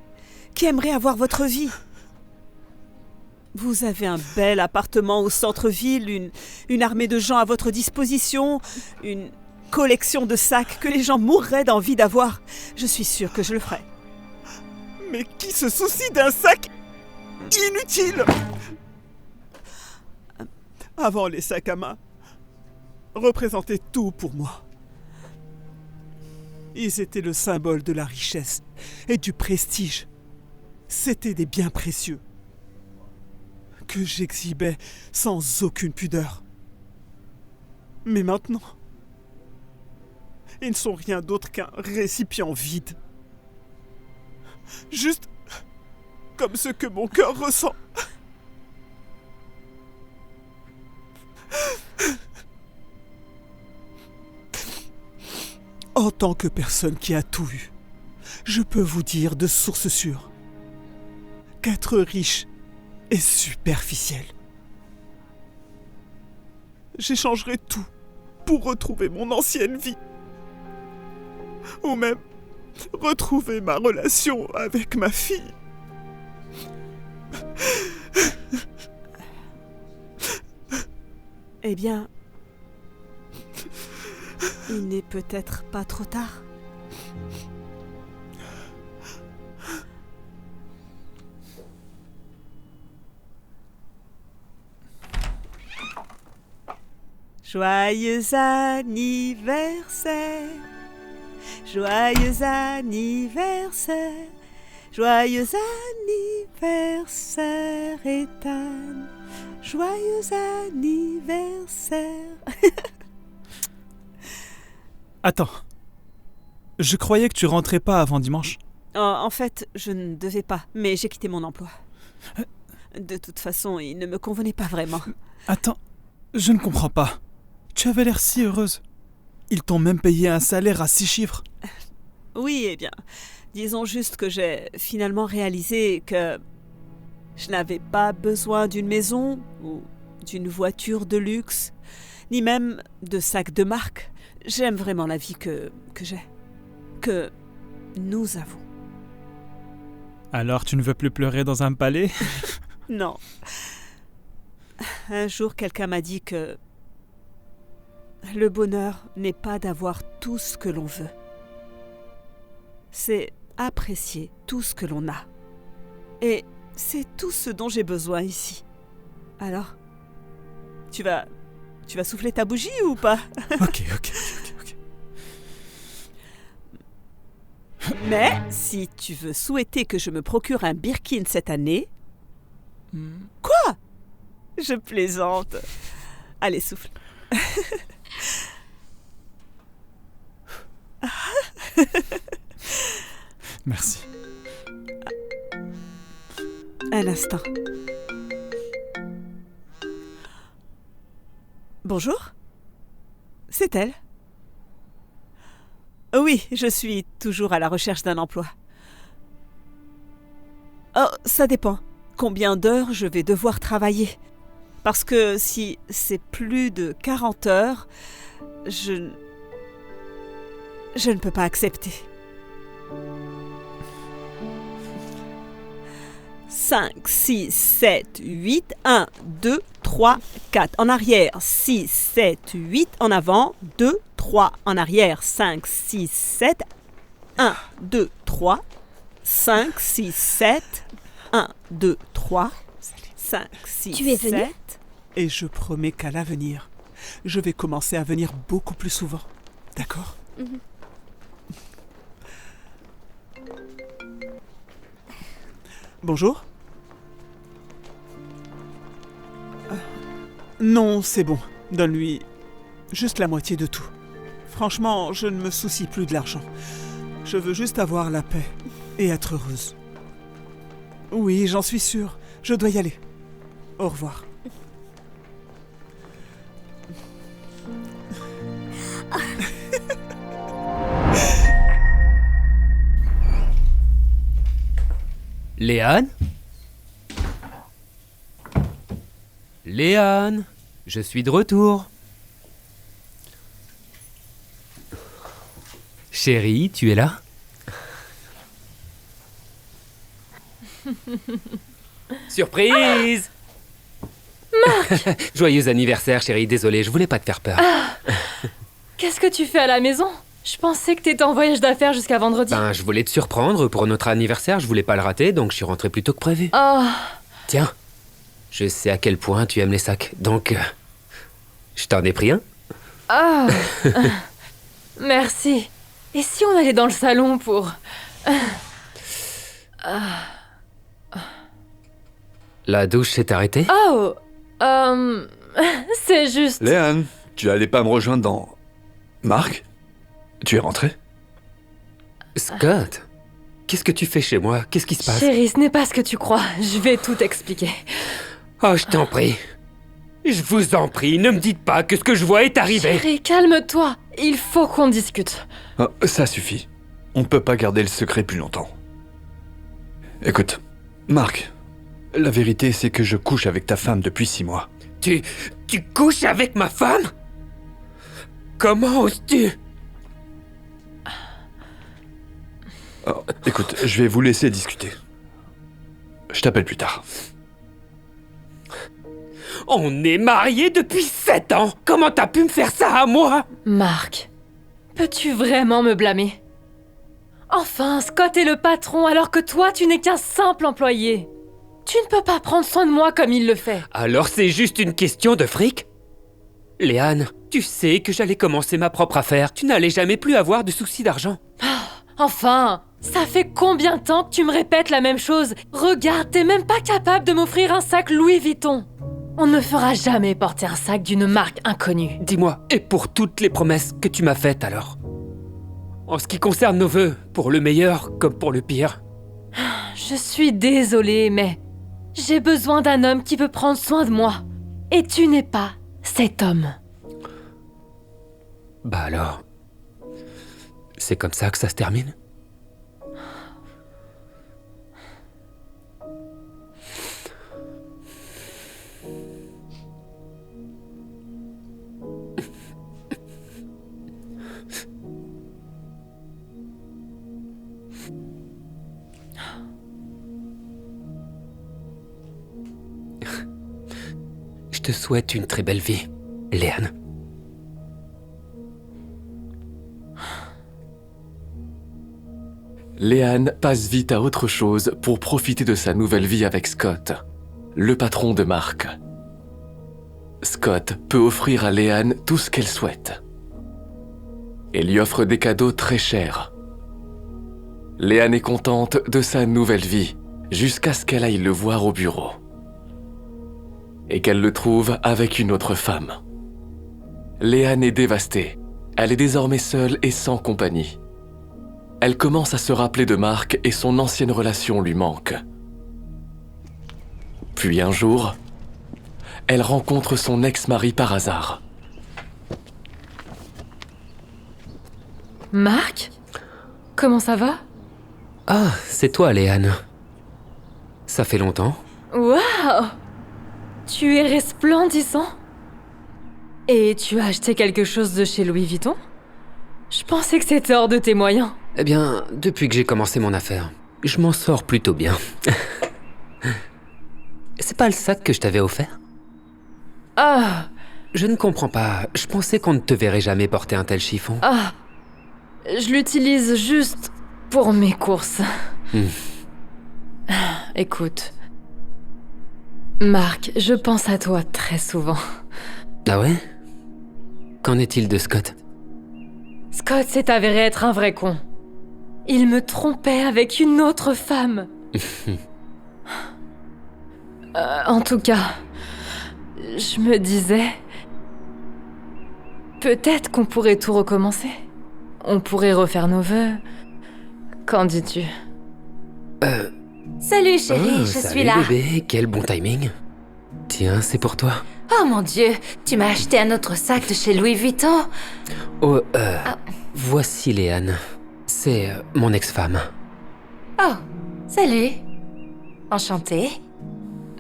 aimeraient avoir votre vie. Vous avez un bel appartement au centre-ville, une armée de gens à votre disposition, une collection de sacs que les gens mourraient d'envie d'avoir. Je suis sûre que je le ferai. Mais qui se soucie d'un sac inutile? Avant, les sacs à main représentaient tout pour moi. Ils étaient le symbole de la richesse et du prestige. C'étaient des biens précieux que j'exhibais sans aucune pudeur. Mais maintenant, ils ne sont rien d'autre qu'un récipient vide. Juste comme ce que mon cœur ressent. En tant que personne qui a tout eu, je peux vous dire de source sûre qu'être riche est superficiel. J'échangerai tout pour retrouver mon ancienne vie. Ou même retrouver ma relation avec ma fille. Eh bien, il n'est peut-être pas trop tard. Joyeux anniversaire, joyeux anniversaire, joyeux anniversaire Ethan, joyeux anniversaire. Attends, je croyais que tu rentrais pas avant dimanche. En fait, je ne devais pas, mais j'ai quitté mon emploi. De toute façon, il ne me convenait pas vraiment. Attends, je ne comprends pas. Tu avais l'air si heureuse. Ils t'ont même payé un salaire à 6 chiffres. Oui, eh bien, Disons juste que j'ai finalement réalisé que je n'avais pas besoin d'une maison ou d'une voiture de luxe, ni même de sacs de marque. J'aime vraiment la vie que j'ai, que nous avons. Alors tu ne veux plus pleurer dans un palais? Non. Un jour, quelqu'un m'a dit que le bonheur n'est pas d'avoir tout ce que l'on veut. C'est apprécier tout ce que l'on a. Et c'est tout ce dont j'ai besoin ici. Alors, tu vas souffler ta bougie ou pas? Ok. Mais si tu veux souhaiter que je me procure un Birkin cette année... Quoi? Je plaisante. Allez, souffle. Merci. Un instant. Bonjour? C'est elle? Oui, je suis toujours à la recherche d'un emploi. Oh, ça dépend. Combien d'heures je vais devoir travailler? Parce que si c'est plus de 40 heures, je ne peux pas accepter. 5, 6, 7, 8, 1, 2, 3, 4. En arrière, 6, 7, 8. En avant, 2, 3. En arrière, 5, 6, 7. 1, 2, 3. 5, 6, 7. 1, 2, 3. 5, 6, 7. Tu es venue ? Et je promets qu'à l'avenir, je vais commencer à venir beaucoup plus souvent. D'accord ? Bonjour ? Non, c'est bon. Donne-lui juste la moitié de tout. Franchement, je ne me soucie plus de l'argent. Je veux juste avoir la paix et être heureuse. Oui, j'en suis sûre. Je dois y aller. Au revoir. Léane? Léane, je suis de retour. Chérie, tu es là? Surprise! Marc! Joyeux anniversaire, chérie. Désolé, je voulais pas te faire peur. Qu'est-ce que tu fais à la maison? Je pensais que t'étais en voyage d'affaires jusqu'à vendredi. Ben, je voulais te surprendre pour notre anniversaire, je voulais pas le rater, donc je suis rentré plus tôt que prévu. Oh. Tiens, je sais à quel point tu aimes les sacs, donc... je t'en ai pris un. Oh. Merci. Et si on allait dans le salon pour... La douche s'est arrêtée? Oh. C'est juste... Léane, tu allais pas me rejoindre dans... Marc? Tu es rentré? Scott, qu'est-ce que tu fais chez moi? Qu'est-ce qui se passe? Chérie, ce n'est pas ce que tu crois. Je vais tout expliquer. Oh, je t'en prie. Je vous en prie, ne me dites pas que ce que je vois est arrivé. Chérie, calme-toi. Il faut qu'on discute. Oh, ça suffit. On peut pas garder le secret plus longtemps. Écoute, Marc, la vérité c'est que je couche avec ta femme depuis 6 mois. Tu couches avec ma femme? Comment oses-tu? Oh, écoute, je vais vous laisser discuter. Je t'appelle plus tard. On est mariés depuis 7 ans. Comment t'as pu me faire ça à moi? Marc, peux-tu vraiment me blâmer? Enfin, Scott est le patron alors que toi, tu n'es qu'un simple employé. Tu ne peux pas prendre soin de moi comme il le fait. Alors c'est juste une question de fric? Léane, tu sais que j'allais commencer ma propre affaire. Tu n'allais jamais plus avoir de soucis d'argent. Enfin, ça fait combien de temps que tu me répètes la même chose? Regarde, t'es même pas capable de m'offrir un sac Louis Vuitton. On ne me fera jamais porter un sac d'une marque inconnue. Dis-moi, et pour toutes les promesses que tu m'as faites alors? En ce qui concerne nos vœux, pour le meilleur comme pour le pire. Je suis désolée, mais j'ai besoin d'un homme qui veut prendre soin de moi. Et tu n'es pas cet homme. Bah alors... c'est comme ça que ça se termine? Je te souhaite une très belle vie, Léane. Léane passe vite à autre chose pour profiter de sa nouvelle vie avec Scott, le patron de Mark. Scott peut offrir à Léane tout ce qu'elle souhaite. Et lui offre des cadeaux très chers. Léane est contente de sa nouvelle vie, jusqu'à ce qu'elle aille le voir au bureau. Et qu'elle le trouve avec une autre femme. Léane est dévastée. Elle est désormais seule et sans compagnie. Elle commence à se rappeler de Mark et son ancienne relation lui manque. Puis un jour, elle rencontre son ex-mari par hasard. Mark? Comment ça va? Ah, c'est toi, Léane. Ça fait longtemps? Waouh! Tu es resplendissant. Et tu as acheté quelque chose de chez Louis Vuitton? Je pensais que c'était hors de tes moyens. Eh bien, depuis que j'ai commencé mon affaire, je m'en sors plutôt bien. C'est pas le sac que je t'avais offert? Ah! Je ne comprends pas. Je pensais qu'on ne te verrait jamais porter un tel chiffon. Ah! Je l'utilise juste pour mes courses. Écoute, Mark, je pense à toi très souvent. Ah ouais? Qu'en est-il de Scott? Scott s'est avéré être un vrai con. Il me trompait avec une autre femme. En tout cas, je me disais... Peut-être qu'on pourrait tout recommencer. On pourrait refaire nos vœux. Qu'en dis-tu? Salut chérie, je salut suis là. Bébé, quel bon timing. Tiens, c'est pour toi. Oh mon Dieu, tu m'as acheté un autre sac de chez Louis Vuitton. Oh, voici Léane. C'est mon ex-femme. Oh, salut. Enchantée.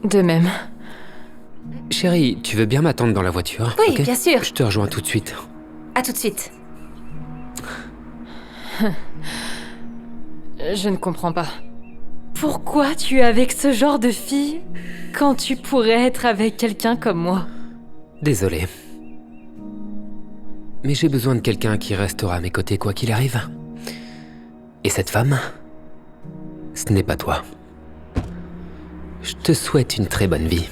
De même. Chérie, tu veux bien m'attendre dans la voiture? Oui, ok? bien sûr. Je te rejoins tout de suite. À tout de suite. Je ne comprends pas. Pourquoi tu es avec ce genre de fille quand tu pourrais être avec quelqu'un comme moi? Désolé. Mais j'ai besoin de quelqu'un qui restera à mes côtés quoi qu'il arrive. Et cette femme, ce n'est pas toi. Je te souhaite une très bonne vie.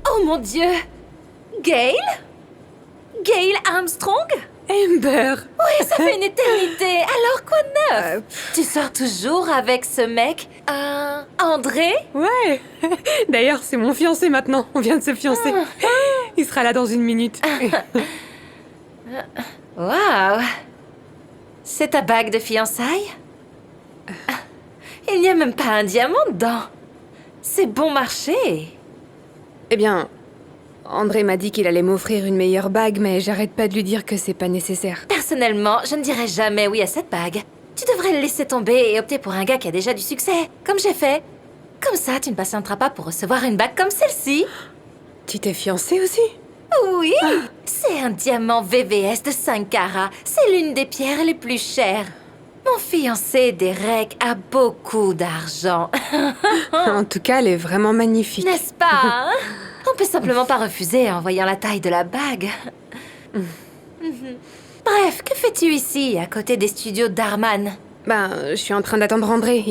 Oh mon Dieu! Gail? Gail Armstrong? Amber! Oui, ça fait une éternité. Alors quoi de neuf? Tu sors toujours avec ce mec? André? Ouais! D'ailleurs, c'est mon fiancé maintenant. On vient de se fiancer. Il sera là dans une minute. Waouh! C'est ta bague de fiançailles? Il n'y a même pas un diamant dedans. C'est bon marché. Eh bien, André m'a dit qu'il allait m'offrir une meilleure bague, mais j'arrête pas de lui dire que c'est pas nécessaire. Personnellement, je ne dirais jamais oui à cette bague. Tu devrais le laisser tomber et opter pour un gars qui a déjà du succès, comme j'ai fait. Comme ça, tu ne patienteras pas pour recevoir une bague comme celle-ci. Tu t'es fiancée aussi? Oui, c'est un diamant VVS de 5 carats. C'est l'une des pierres les plus chères. Mon fiancé, Derek, a beaucoup d'argent. En tout cas, elle est vraiment magnifique. N'est-ce pas, hein? On peut simplement pas refuser en voyant la taille de la bague. Bref, que fais-tu ici, à côté des studios d'Arman? Ben, je suis en train d'attendre André.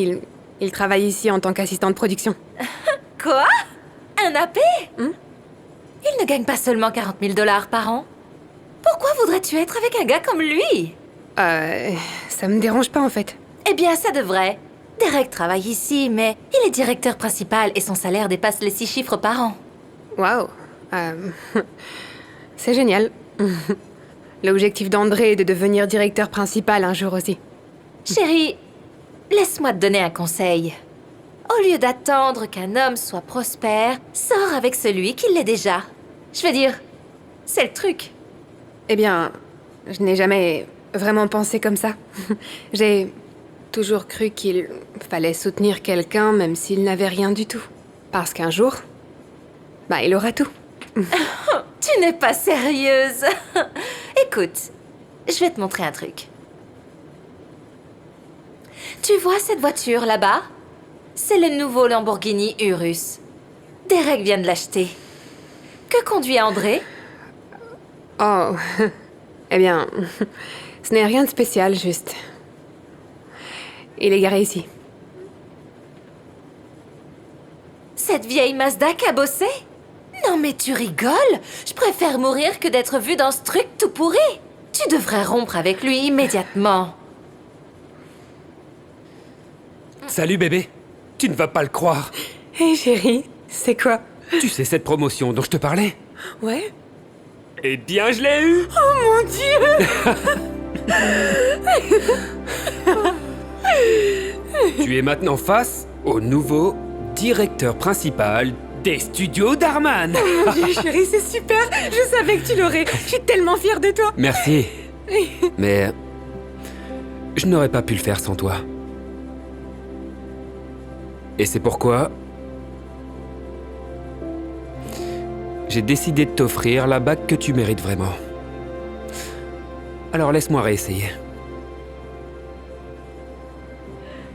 Il travaille ici en tant qu'assistant de production. Quoi? Un AP? Il ne gagne pas seulement 40 000 $ par an. Pourquoi voudrais-tu être avec un gars comme lui? Ça me dérange pas en fait. Eh bien, ça devrait. Derek travaille ici, mais il est directeur principal et son salaire dépasse les 6 chiffres par an. Waouh. C'est génial. L'objectif d'André est de devenir directeur principal un jour aussi. Chérie, laisse-moi te donner un conseil. Au lieu d'attendre qu'un homme soit prospère, sors avec celui qui l'est déjà. Je veux dire, c'est le truc. Eh bien, je n'ai jamais vraiment pensé comme ça. J'ai toujours cru qu'il fallait soutenir quelqu'un même s'il n'avait rien du tout. Parce qu'un jour, il aura tout. Tu n'es pas sérieuse. Écoute, je vais te montrer un truc. Tu vois cette voiture là-bas? C'est le nouveau Lamborghini Urus. Derek vient de l'acheter. Que conduit André? Oh, eh bien, ce n'est rien de spécial, juste. Il est garé ici. Cette vieille Mazda cabossée? Non mais tu rigoles? Je préfère mourir que d'être vue dans ce truc tout pourri. Tu devrais rompre avec lui immédiatement. Salut bébé. Tu ne vas pas le croire. Hé chérie, c'est quoi? Tu sais cette promotion dont je te parlais? Ouais? Eh bien, je l'ai eu. Oh mon Dieu. Tu es maintenant face au nouveau directeur principal des studios Darman. Oh mon Dieu chérie, c'est super. Je savais que tu l'aurais. Je suis tellement fière de toi. Merci. Mais je n'aurais pas pu le faire sans toi. Et c'est pourquoi j'ai décidé de t'offrir la bague que tu mérites vraiment. Alors laisse-moi réessayer.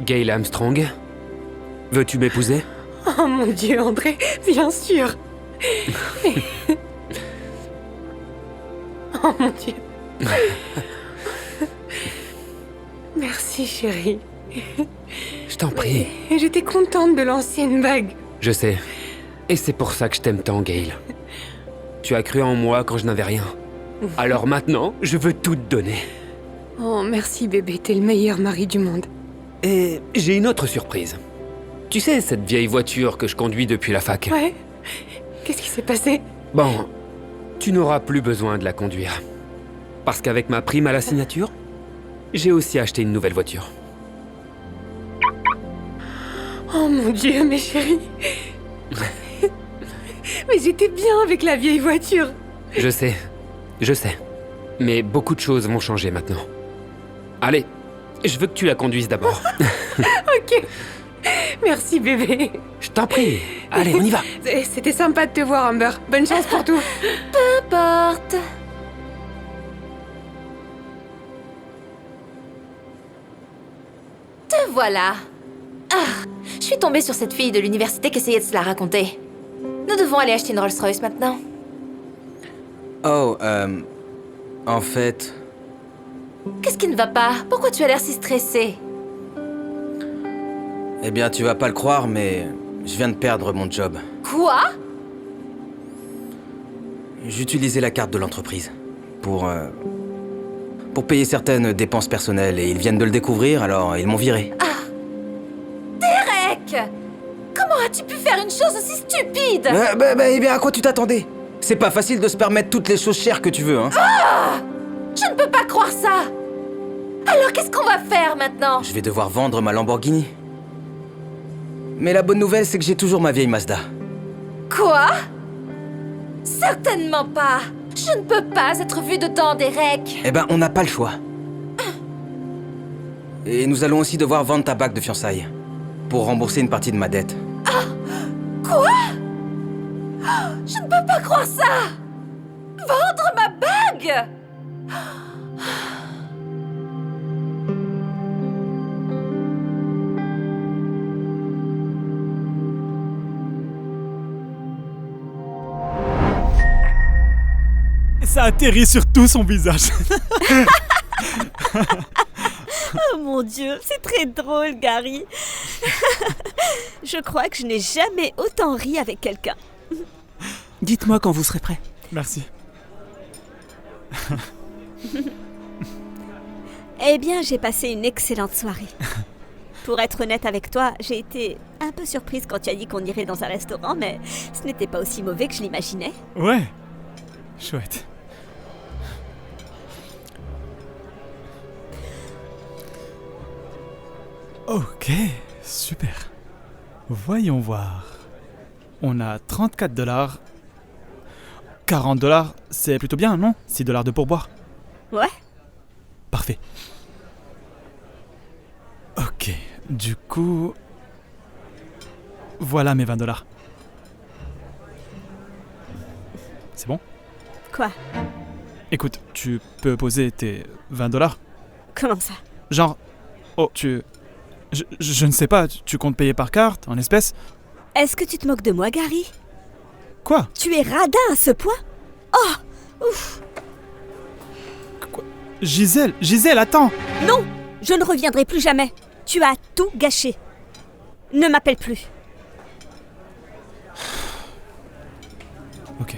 Gail Armstrong, veux-tu m'épouser? Oh mon Dieu, André, bien sûr. Oh mon Dieu. Merci chérie. Je t'en prie. J'étais contente de l'ancienne bague. Je sais. Et c'est pour ça que je t'aime tant, Gail. Tu as cru en moi quand je n'avais rien. Alors maintenant, je veux tout te donner. Oh, merci bébé, t'es le meilleur mari du monde. Et j'ai une autre surprise. Tu sais, cette vieille voiture que je conduis depuis la fac? Ouais. Qu'est-ce qui s'est passé? Bon, tu n'auras plus besoin de la conduire. Parce qu'avec ma prime à la signature, j'ai aussi acheté une nouvelle voiture. Oh mon Dieu, mes chéris. Mais j'étais bien avec la vieille voiture. Je sais. Mais beaucoup de choses vont changer maintenant. Allez, je veux que tu la conduises d'abord. Ok. Merci bébé. Je t'en prie. Allez, on y va. C'était sympa de te voir, Amber. Bonne chance pour tout. Peu importe. Te voilà. Ah, je suis tombée sur cette fille de l'université qui essayait de se la raconter. Nous devons aller acheter une Rolls-Royce maintenant. Oh, en fait... Qu'est-ce qui ne va pas? Pourquoi tu as l'air si stressé? Eh bien, tu vas pas le croire, mais je viens de perdre mon job. Quoi? J'utilisais la carte de l'entreprise pour payer certaines dépenses personnelles et ils viennent de le découvrir, alors ils m'ont viré. Ah! Derek! Comment as-tu pu faire une chose aussi stupide? Eh bien, à quoi tu t'attendais? C'est pas facile de se permettre toutes les choses chères que tu veux, hein. Ah! Je ne peux pas croire ça! Alors qu'est-ce qu'on va faire maintenant? Je vais devoir vendre ma Lamborghini. Mais la bonne nouvelle, c'est que j'ai toujours ma vieille Mazda. Quoi? Certainement pas! Je ne peux pas être vue dedans, Derek! Eh ben, on n'a pas le choix. Et nous allons aussi devoir vendre ta bague de fiançailles pour rembourser une partie de ma dette. Ah! Quoi? Je ne peux pas croire ça! Vendre ma bague! Ça atterrit sur tout son visage. Oh mon Dieu, c'est très drôle, Gary. Je crois que je n'ai jamais autant ri avec quelqu'un. Dites-moi quand vous serez prêt. Merci. Eh bien, j'ai passé une excellente soirée. Pour être honnête avec toi, j'ai été un peu surprise quand tu as dit qu'on irait dans un restaurant, mais ce n'était pas aussi mauvais que je l'imaginais. Ouais, chouette. Ok, super. Voyons voir. On a $34. $40, c'est plutôt bien, non? $6 de pourboire. Ouais. Parfait. Ok, du coup... Voilà mes $20. C'est bon? Quoi? Écoute, tu peux poser tes $20? Comment ça? Genre... Oh, je ne sais pas, tu comptes payer par carte, en espèces? Est-ce que tu te moques de moi, Gary? Quoi? Tu es radin à ce point? Oh! Ouf! Quoi? Gisèle, attends! Non! Je ne reviendrai plus jamais. Tu as tout gâché. Ne m'appelle plus. Ok.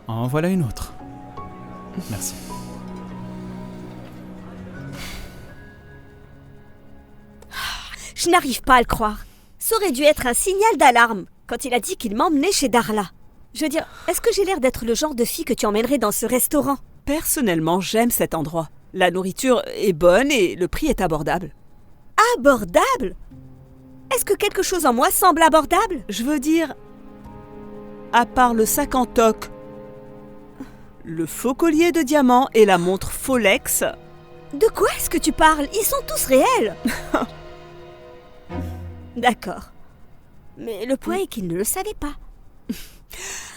En voilà une autre. Merci. Je n'arrive pas à le croire. Ça aurait dû être un signal d'alarme quand il a dit qu'il m'emmenait chez Darla. Je veux dire, est-ce que j'ai l'air d'être le genre de fille que tu emmènerais dans ce restaurant? Personnellement, j'aime cet endroit. La nourriture est bonne et le prix est abordable. Abordable? Est-ce que quelque chose en moi semble abordable? Je veux dire, à part le sac en toc, le faux collier de diamants et la montre Folex... De quoi est-ce que tu parles? Ils sont tous réels. D'accord. Mais le point est qu'il ne le savait pas.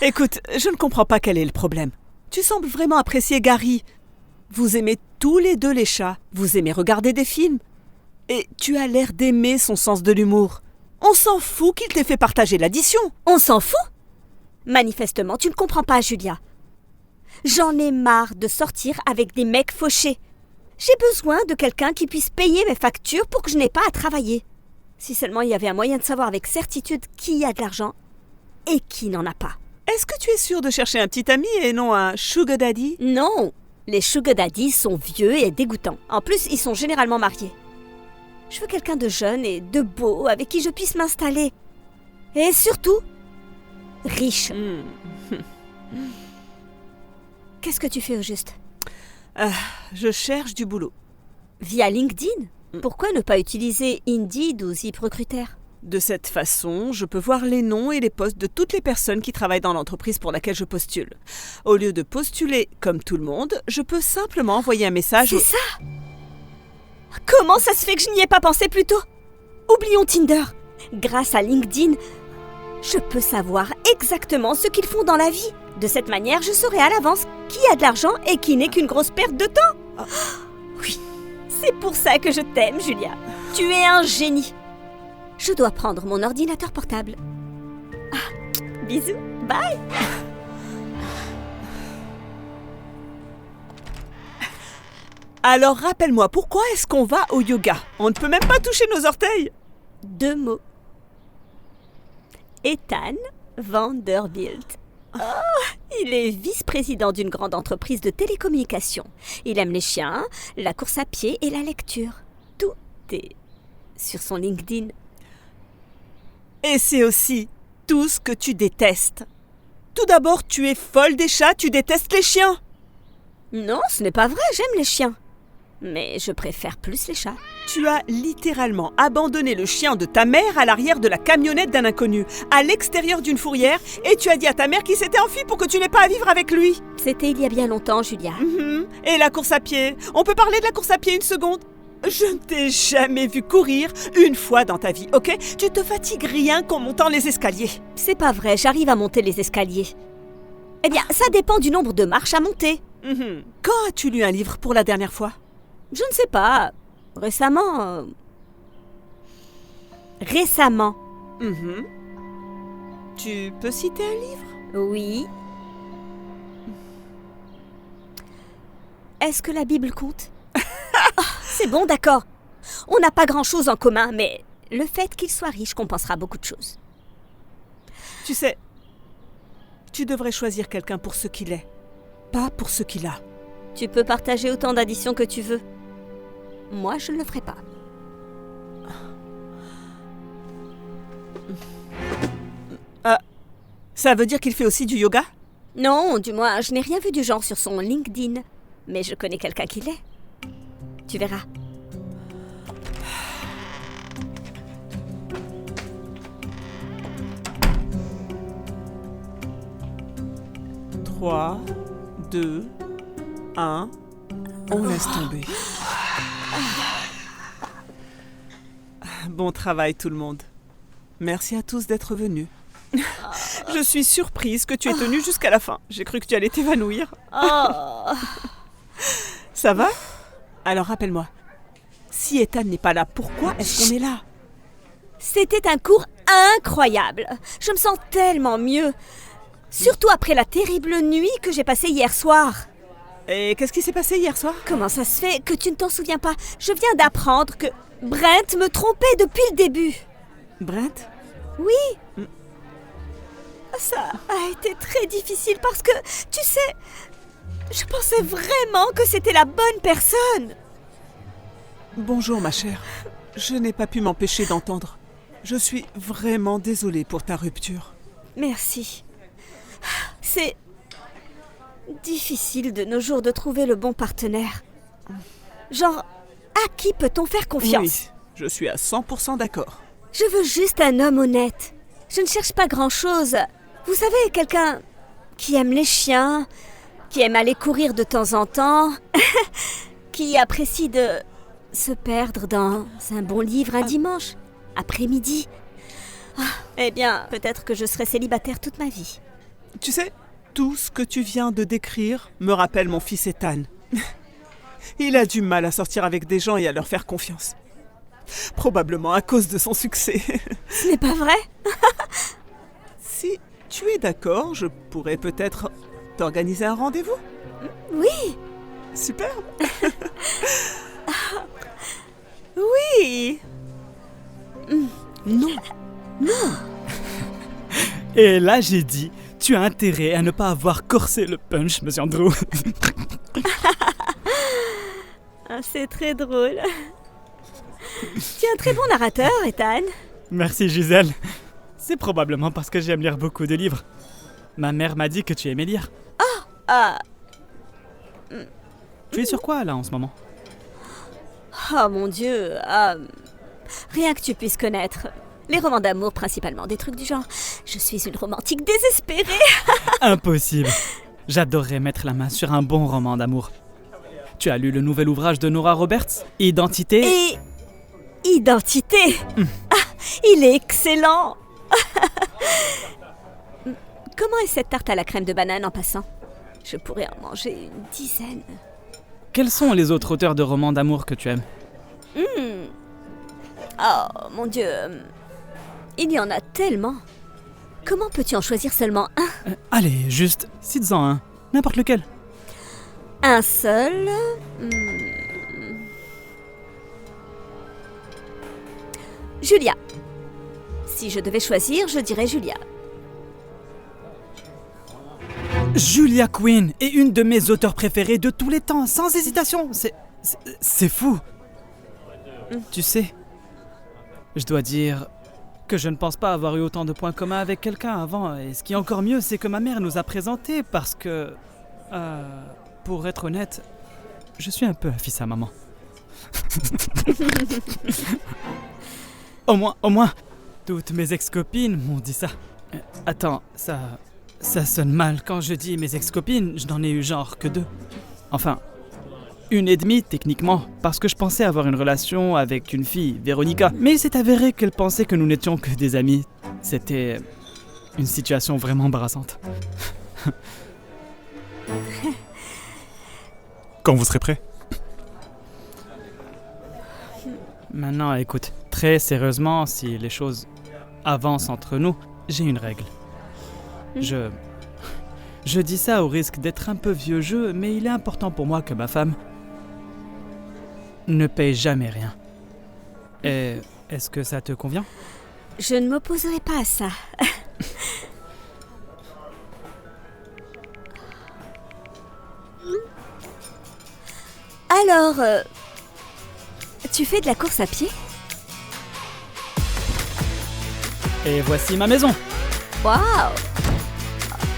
Écoute, je ne comprends pas quel est le problème. Tu sembles vraiment apprécier Gary. Vous aimez tous les deux les chats. Vous aimez regarder des films. Et tu as l'air d'aimer son sens de l'humour. On s'en fout qu'il t'ait fait partager l'addition. On s'en fout? Manifestement, tu ne comprends pas, Julia. J'en ai marre de sortir avec des mecs fauchés. J'ai besoin de quelqu'un qui puisse payer mes factures pour que je n'ai pas à travailler. Si seulement il y avait un moyen de savoir avec certitude qui a de l'argent et qui n'en a pas. Est-ce que tu es sûre de chercher un petit ami et non un sugar daddy? Non, les sugar daddies sont vieux et dégoûtants. En plus, ils sont généralement mariés. Je veux quelqu'un de jeune et de beau avec qui je puisse m'installer. Et surtout, riche. Qu'est-ce que tu fais au juste? Je cherche du boulot. Via LinkedIn? Pourquoi ne pas utiliser Indeed ou ZipRecruiter? De cette façon, je peux voir les noms et les postes de toutes les personnes qui travaillent dans l'entreprise pour laquelle je postule. Au lieu de postuler comme tout le monde, je peux simplement envoyer un message. C'est ça! Comment ça se fait que je n'y ai pas pensé plus tôt? Oublions Tinder. Grâce à LinkedIn, je peux savoir exactement ce qu'ils font dans la vie. De cette manière, je saurai à l'avance qui a de l'argent et qui n'est qu'une grosse perte de temps. Oh, oui, c'est pour ça que je t'aime, Julia. Tu es un génie. Je dois prendre mon ordinateur portable. Bisous, bye. Alors rappelle-moi, pourquoi est-ce qu'on va au yoga? On ne peut même pas toucher nos orteils. 2 mots. Ethan Vanderbilt. Oh, il est vice-président d'une grande entreprise de télécommunications. Il aime les chiens, la course à pied et la lecture. Tout est sur son LinkedIn. Et c'est aussi tout ce que tu détestes. Tout d'abord, tu es folle des chats, tu détestes les chiens. Non, ce n'est pas vrai, j'aime les chiens. Mais je préfère plus les chats. Tu as littéralement abandonné le chien de ta mère à l'arrière de la camionnette d'un inconnu, à l'extérieur d'une fourrière, et tu as dit à ta mère qu'il s'était enfui pour que tu n'aies pas à vivre avec lui. C'était il y a bien longtemps, Julia. Et la course à pied? On peut parler de la course à pied une seconde? Je ne t'ai jamais vu courir une fois dans ta vie, ok? Tu te fatigues rien qu'en montant les escaliers. C'est pas vrai, j'arrive à monter les escaliers. Eh bien, ça dépend du nombre de marches à monter. Quand as-tu lu un livre pour la dernière fois? Je ne sais pas. Récemment. Récemment. Tu peux citer un livre? Oui. Est-ce que la Bible compte? C'est bon, d'accord. On n'a pas grand-chose en commun, mais le fait qu'il soit riche compensera beaucoup de choses. Tu sais, tu devrais choisir quelqu'un pour ce qu'il est, pas pour ce qu'il a. Tu peux partager autant d'additions que tu veux. Moi, je ne le ferai pas. Ça veut dire qu'il fait aussi du yoga? Non, du moins, je n'ai rien vu du genre sur son LinkedIn. Mais je connais quelqu'un qui l'est. Tu verras. Trois, 2, 1, on laisse tomber. Bon travail tout le monde. Merci à tous d'être venus. Je suis surprise que tu aies tenu jusqu'à la fin. J'ai cru que tu allais t'évanouir. Ça va? Alors rappelle-moi, si Ethan n'est pas là, pourquoi est-ce qu'on est là? C'était un cours incroyable. Je me sens tellement mieux. Surtout après la terrible nuit que j'ai passée hier soir. Et qu'est-ce qui s'est passé hier soir? Comment ça se fait que tu ne t'en souviens pas? Je viens d'apprendre que Brent me trompait depuis le début. Brent? Oui. Ça a été très difficile parce que, tu sais, je pensais vraiment que c'était la bonne personne. Bonjour ma chère. Je n'ai pas pu m'empêcher d'entendre. Je suis vraiment désolée pour ta rupture. Merci. C'est difficile de nos jours de trouver le bon partenaire. Genre, à qui peut-on faire confiance? Oui, je suis à 100% d'accord. Je veux juste un homme honnête. Je ne cherche pas grand-chose. Vous savez, quelqu'un qui aime les chiens, qui aime aller courir de temps en temps, qui apprécie de se perdre dans un bon livre un dimanche, après-midi. Eh bien, peut-être que je serai célibataire toute ma vie. Tu sais, tout ce que tu viens de décrire me rappelle mon fils Ethan. Il a du mal à sortir avec des gens et à leur faire confiance. Probablement à cause de son succès. Ce n'est pas vrai? Si tu es d'accord, je pourrais peut-être t'organiser un rendez-vous? Oui. Super. Oui. Non. Non. Et là, j'ai dit, tu as intérêt à ne pas avoir corsé le punch, monsieur Andrew. C'est très drôle. Tu es un très bon narrateur, Ethan. Merci, Gisèle. C'est probablement parce que j'aime lire beaucoup de livres. Ma mère m'a dit que tu aimais lire. Tu es sur quoi, là, en ce moment? Oh mon Dieu, rien que tu puisses connaître. Les romans d'amour, principalement, des trucs du genre. Je suis une romantique désespérée. Impossible. J'adorerais mettre la main sur un bon roman d'amour. Tu as lu le nouvel ouvrage de Nora Roberts, Identité? Et... Identité. Il est excellent. Comment est cette tarte à la crème de banane en passant? Je pourrais en manger une dizaine. Quels sont les autres auteurs de romans d'amour que tu aimes? Oh, mon Dieu. Il y en a tellement. Comment peux-tu en choisir seulement un? Allez, juste, cites-en un. N'importe lequel. Un seul? Julia. Si je devais choisir, je dirais Julia. Julia Quinn est une de mes auteurs préférés de tous les temps, sans hésitation. C'est fou. Tu sais, je dois dire que je ne pense pas avoir eu autant de points communs avec quelqu'un avant. Et ce qui est encore mieux, c'est que ma mère nous a présentés parce que... pour être honnête, je suis un peu un fils à maman. Au moins, toutes mes ex-copines m'ont dit ça. Attends, ça sonne mal quand je dis mes ex-copines, je n'en ai eu genre que 2. Enfin, 1,5 techniquement, parce que je pensais avoir une relation avec une fille, Véronica. Mais il s'est avéré qu'elle pensait que nous n'étions que des amis. C'était une situation vraiment embarrassante. Quand vous serez prêt? Maintenant, écoute, très sérieusement, si les choses avancent entre nous, j'ai une règle. Je dis ça au risque d'être un peu vieux jeu, mais il est important pour moi que ma femme ne paye jamais rien. Et est-ce que ça te convient? Je ne m'opposerai pas à ça. Alors, tu fais de la course à pied? Et voici ma maison. Waouh!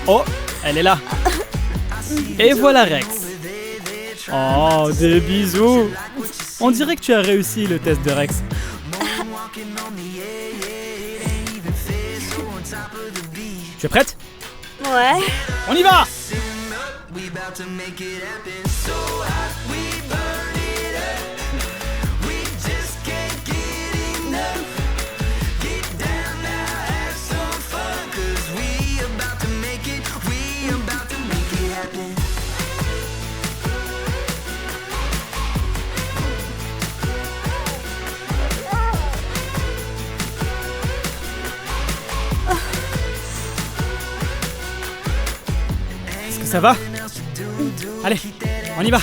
Oh, elle est là. Et voilà Rex. Oh, des bisous. On dirait que tu as réussi le test de Rex. Tu es prête? Ouais. On y va! Ça va? Allez, on y va.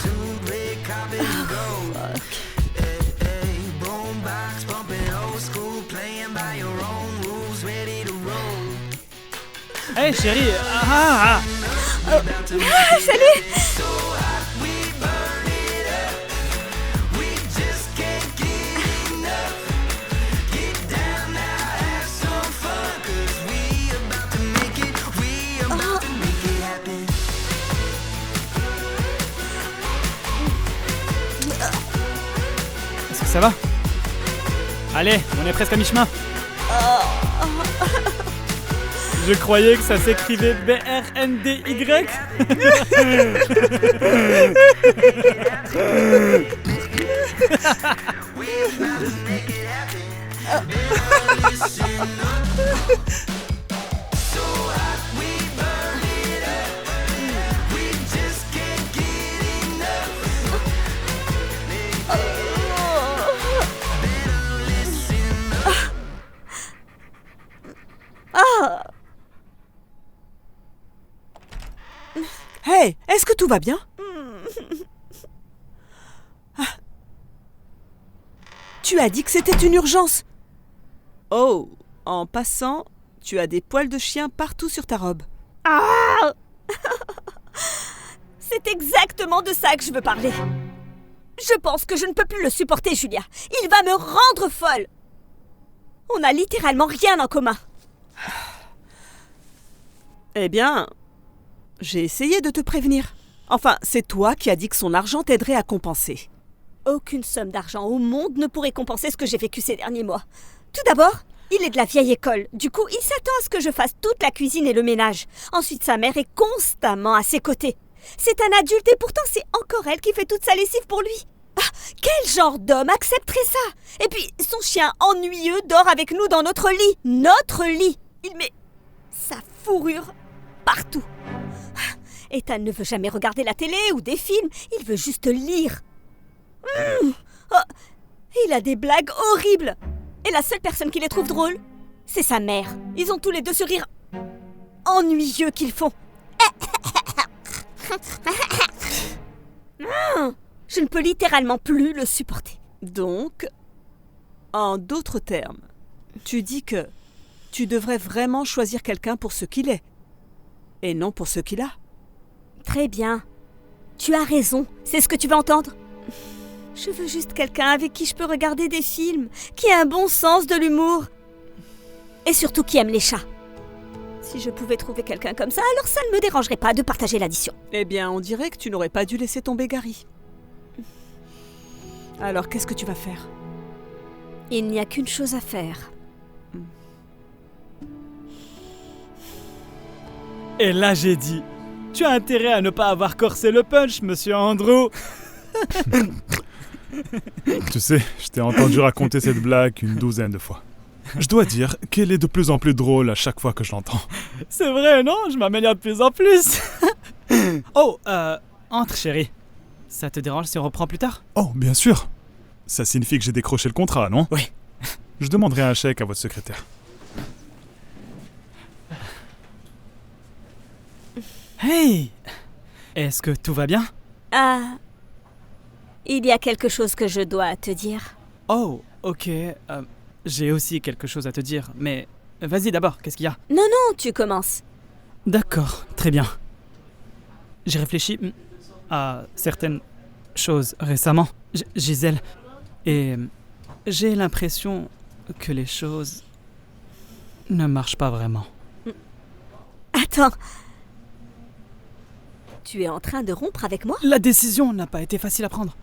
Hey chérie. Salut. Est-ce que ça va? Allez, on est presque à mi-chemin. Je croyais que ça s'écrivait B-R-N-D-Y. Hey, est-ce que tout va bien? Tu as dit que c'était une urgence. Oh, en passant, tu as des poils de chien partout sur ta robe. Ah. C'est exactement de ça que je veux parler. Je pense que je ne peux plus le supporter, Julia. Il va me rendre folle. On n'a littéralement rien en commun. Eh bien, j'ai essayé de te prévenir. Enfin, c'est toi qui as dit que son argent t'aiderait à compenser. Aucune somme d'argent au monde ne pourrait compenser ce que j'ai vécu ces derniers mois. Tout d'abord, il est de la vieille école. Du coup, il s'attend à ce que je fasse toute la cuisine et le ménage. Ensuite, sa mère est constamment à ses côtés. C'est un adulte et pourtant c'est encore elle qui fait toute sa lessive pour lui. Ah, quel genre d'homme accepterait ça? Et puis, son chien ennuyeux dort avec nous dans notre lit. Notre lit. Il met sa fourrure partout. Ethan ne veut jamais regarder la télé ou des films. Il veut juste lire. Oh, il a des blagues horribles. Et la seule personne qui les trouve drôles, c'est sa mère. Ils ont tous les deux ce rire ennuyeux qu'ils font. Je ne peux littéralement plus le supporter. Donc, en d'autres termes, tu dis que tu devrais vraiment choisir quelqu'un pour ce qu'il est, et non pour ce qu'il a. Très bien. Tu as raison. C'est ce que tu veux entendre? Je veux juste quelqu'un avec qui je peux regarder des films, qui a un bon sens de l'humour, et surtout qui aime les chats. Si je pouvais trouver quelqu'un comme ça, alors ça ne me dérangerait pas de partager l'addition. Eh bien, on dirait que tu n'aurais pas dû laisser tomber Gary. Alors, qu'est-ce que tu vas faire? Il n'y a qu'une chose à faire. Et là, j'ai dit, tu as intérêt à ne pas avoir corsé le punch, monsieur Andrew. Tu sais, je t'ai entendu raconter cette blague une douzaine de fois. Je dois dire qu'elle est de plus en plus drôle à chaque fois que je l'entends. C'est vrai, non? Je m'améliore de plus en plus. Oh, entre, chérie. Ça te dérange si on reprend plus tard? Oh, bien sûr. Ça signifie que j'ai décroché le contrat, non? Oui. Je demanderai un chèque à votre secrétaire. Hey! Est-ce que tout va bien? Ah... Il y a quelque chose que je dois te dire. Oh, ok. J'ai aussi quelque chose à te dire, mais... Vas-y d'abord, qu'est-ce qu'il y a? Non, non, tu commences. D'accord, très bien. J'ai réfléchi à certaines choses récemment, Gisèle, et j'ai l'impression que les choses ne marchent pas vraiment. Attends. Tu es en train de rompre avec moi? La décision n'a pas été facile à prendre.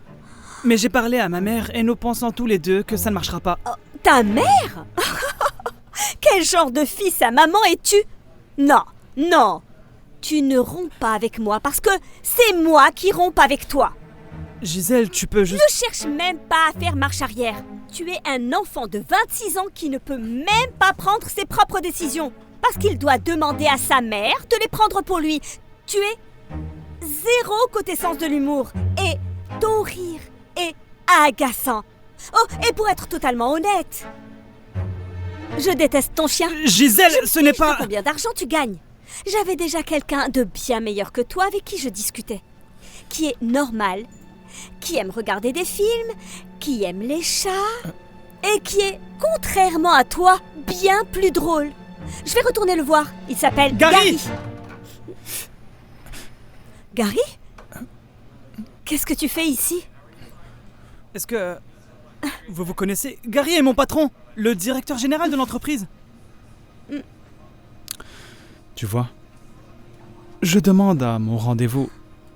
Mais j'ai parlé à ma mère et nous pensons tous les deux que ça ne marchera pas. Oh, ta mère? Quel genre de fille sa maman es-tu? Non, non. Tu ne romps pas avec moi parce que c'est moi qui romps avec toi. Gisèle, tu peux juste... Ne cherche même pas à faire marche arrière. Tu es un enfant de 26 ans qui ne peut même pas prendre ses propres décisions. Parce qu'il doit demander à sa mère de les prendre pour lui. Tu es zéro côté sens de l'humour. Et ton rire est agaçant. Oh, et pour être totalement honnête, je déteste ton chien. Gisèle, ce n'est pas... Combien d'argent tu gagnes? J'avais déjà quelqu'un de bien meilleur que toi avec qui je discutais. Qui est normal, qui aime regarder des films, qui aime les chats, et qui est, contrairement à toi, bien plus drôle. Je vais retourner le voir. Il s'appelle Gary. Gary? Qu'est-ce que tu fais ici? Est-ce que... Vous vous connaissez? Gary est mon patron, le directeur général de l'entreprise. Tu vois, je demande à mon rendez-vous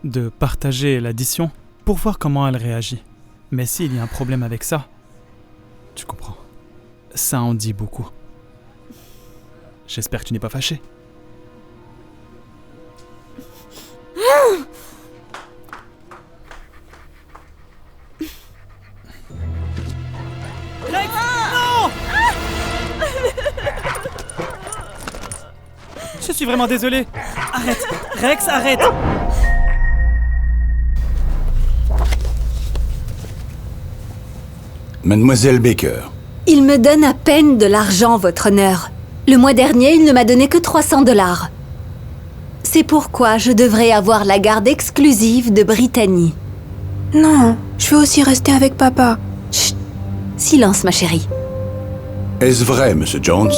de partager l'addition pour voir comment elle réagit. Mais s'il y a un problème avec ça, tu comprends, ça en dit beaucoup. J'espère que tu n'es pas fâché. Rex, non! Je suis vraiment désolé. Arrête, Rex, arrête. Mademoiselle Baker. Il me donne à peine de l'argent, votre honneur. Le mois dernier, il ne m'a donné que 300 $. C'est pourquoi je devrais avoir la garde exclusive de Brittany. Non, je veux aussi rester avec papa. Chut! Silence, ma chérie. Est-ce vrai, Monsieur Jones?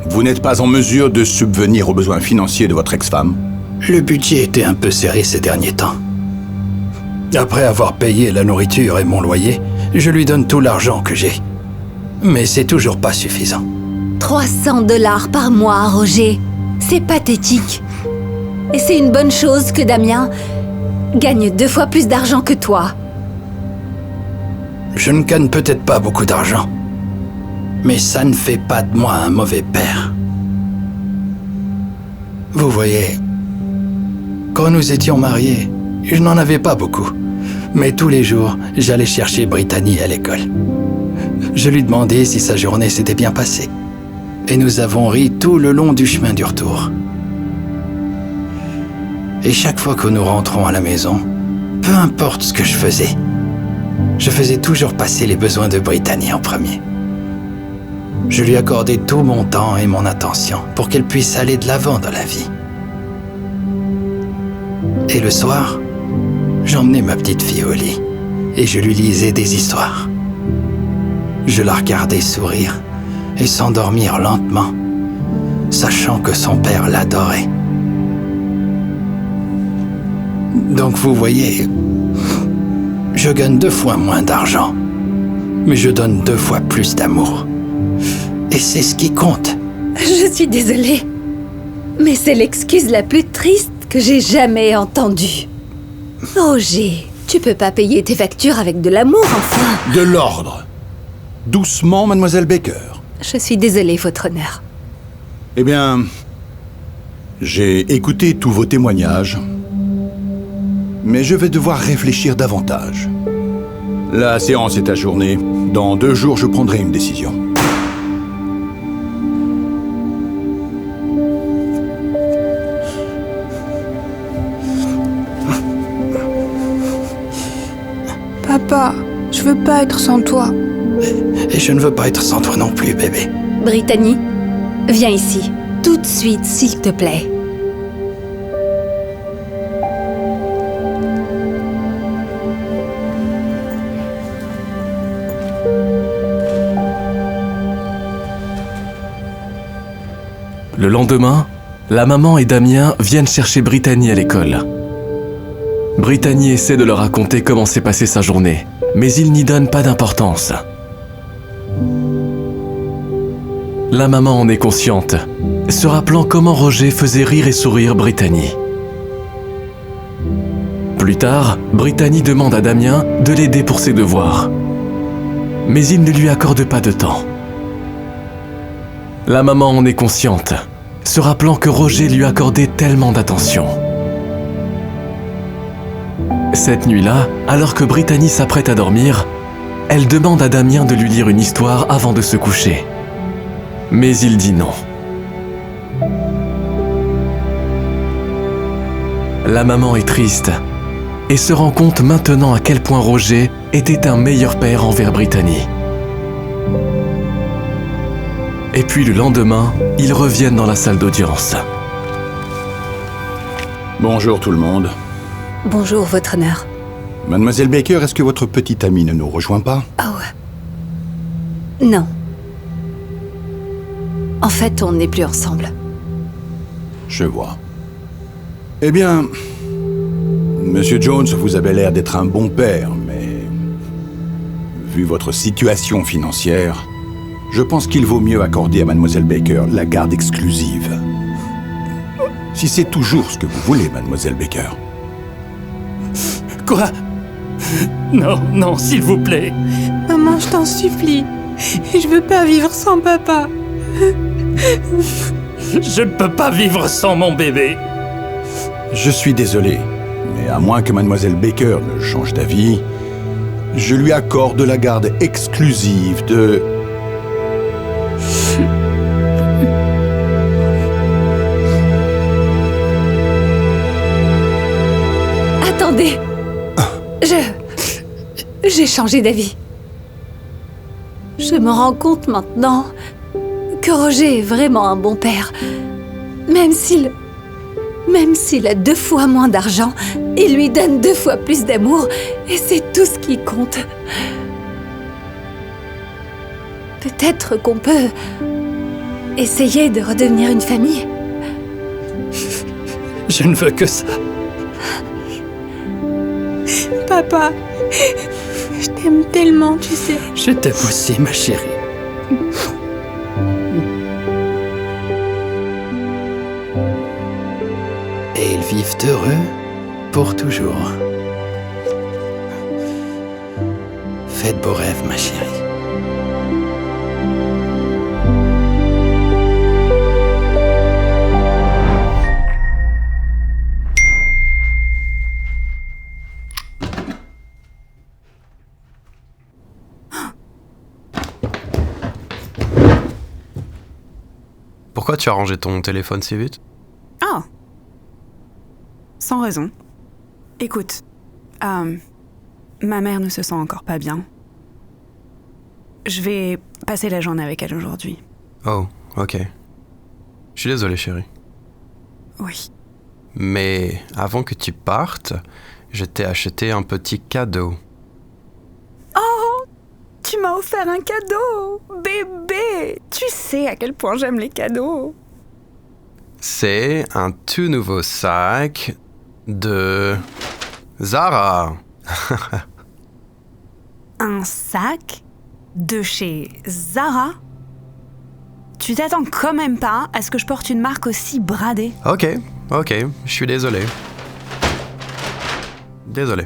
Vous n'êtes pas en mesure de subvenir aux besoins financiers de votre ex-femme? Le budget était un peu serré ces derniers temps. Après avoir payé la nourriture et mon loyer, je lui donne tout l'argent que j'ai. Mais c'est toujours pas suffisant. 300 $ par mois, Roger. C'est pathétique. Et c'est une bonne chose que Damien gagne 2 fois plus d'argent que toi. Je ne gagne peut-être pas beaucoup d'argent. Mais ça ne fait pas de moi un mauvais père. Vous voyez, quand nous étions mariés, je n'en avais pas beaucoup. Mais tous les jours, j'allais chercher Brittany à l'école. Je lui demandais si sa journée s'était bien passée. Et nous avons ri tout le long du chemin du retour. Et chaque fois que nous rentrons à la maison, peu importe ce que je faisais toujours passer les besoins de Brittany en premier. Je lui accordais tout mon temps et mon attention pour qu'elle puisse aller de l'avant dans la vie. Et le soir, j'emmenais ma petite fille au lit et je lui lisais des histoires. Je la regardais sourire et s'endormir lentement, sachant que son père l'adorait. Donc vous voyez, je gagne 2 fois moins d'argent, mais je donne 2 fois plus d'amour. Et c'est ce qui compte. Je suis désolée, mais c'est l'excuse la plus triste que j'ai jamais entendue. Roger, tu peux pas payer tes factures avec de l'amour, enfin. De l'ordre. Doucement, Mademoiselle Baker. Je suis désolée, votre honneur. Eh bien, j'ai écouté tous vos témoignages, mais je vais devoir réfléchir davantage. La séance est ajournée. Dans 2 jours, je prendrai une décision. Papa, je veux pas être sans toi. Et je ne veux pas être sans toi non plus, bébé. Brittany, viens ici, tout de suite, s'il te plaît. Le lendemain, la maman et Damien viennent chercher Brittany à l'école. Brittany essaie de leur raconter comment s'est passée sa journée, mais il n'y donne pas d'importance. La maman en est consciente, se rappelant comment Roger faisait rire et sourire Brittany. Plus tard, Brittany demande à Damien de l'aider pour ses devoirs. Mais il ne lui accorde pas de temps. La maman en est consciente, se rappelant que Roger lui accordait tellement d'attention. Cette nuit-là, alors que Brittany s'apprête à dormir, elle demande à Damien de lui lire une histoire avant de se coucher. Mais il dit non. La maman est triste et se rend compte maintenant à quel point Roger était un meilleur père envers Brittany. Et puis le lendemain, ils reviennent dans la salle d'audience. Bonjour tout le monde. Bonjour, votre honneur. Mademoiselle Baker, est-ce que votre petite amie ne nous rejoint pas? Non. En fait, on n'est plus ensemble. Je vois. Eh bien, Monsieur Jones, vous avez l'air d'être un bon père, mais... vu votre situation financière, je pense qu'il vaut mieux accorder à Mademoiselle Baker la garde exclusive. Si c'est toujours ce que vous voulez, Mademoiselle Baker. Quoi? Non, non, s'il vous plaît. Maman, je t'en supplie. Je veux pas vivre sans papa. Je ne peux pas vivre sans mon bébé. Je suis désolé, mais à moins que Mademoiselle Baker ne change d'avis, je lui accorde la garde exclusive de... Attendez. J'ai changé d'avis. Je me rends compte maintenant que Roger est vraiment un bon père. Même s'il a 2 fois moins d'argent, il lui donne 2 fois plus d'amour, et c'est tout ce qui compte. Peut-être qu'on peut essayer de redevenir une famille. Je ne veux que ça. Papa, je t'aime tellement, tu sais. Je t'aime aussi, ma chérie. Et ils vivent heureux pour toujours. Faites beaux rêves, ma chérie. Pourquoi tu as rangé ton téléphone si vite? Ah. Sans raison. Écoute, ma mère ne se sent encore pas bien. Je vais passer la journée avec elle aujourd'hui. Oh, ok. Je suis désolé, chérie. Oui. Mais avant que tu partes, je t'ai acheté un petit cadeau. Oh, tu m'as offert un cadeau, bébé. Tu sais à quel point j'aime les cadeaux. C'est un tout nouveau sac de Zara. Un sac de chez Zara? Tu t'attends quand même pas à ce que je porte une marque aussi bradée? Ok, je suis désolé. Désolé.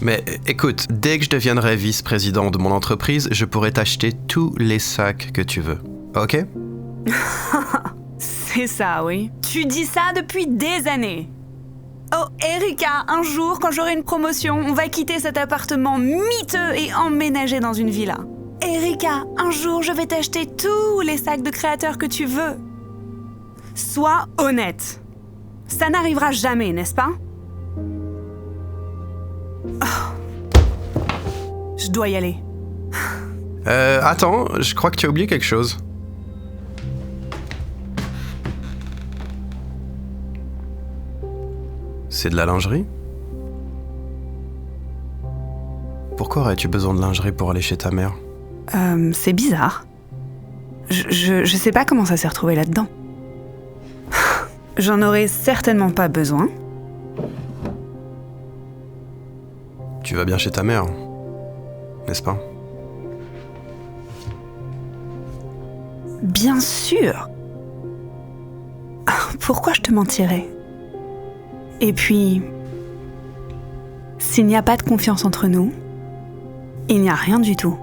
Mais écoute, dès que je deviendrai vice-président de mon entreprise, je pourrai t'acheter tous les sacs que tu veux. Ok? C'est ça, oui. Tu dis ça depuis des années. Oh, Erika, un jour, quand j'aurai une promotion, on va quitter cet appartement miteux et emménager dans une villa. Erika, un jour, je vais t'acheter tous les sacs de créateurs que tu veux. Sois honnête. Ça n'arrivera jamais, n'est-ce pas? Oh. Je dois y aller. Attends, je crois que tu as oublié quelque chose. C'est de la lingerie? Pourquoi aurais-tu besoin de lingerie pour aller chez ta mère? C'est bizarre. Je sais pas comment ça s'est retrouvé là-dedans. J'en aurais certainement pas besoin. Tu vas bien chez ta mère, n'est-ce pas? Bien sûr. Pourquoi je te mentirais? Et puis, s'il n'y a pas de confiance entre nous, il n'y a rien du tout.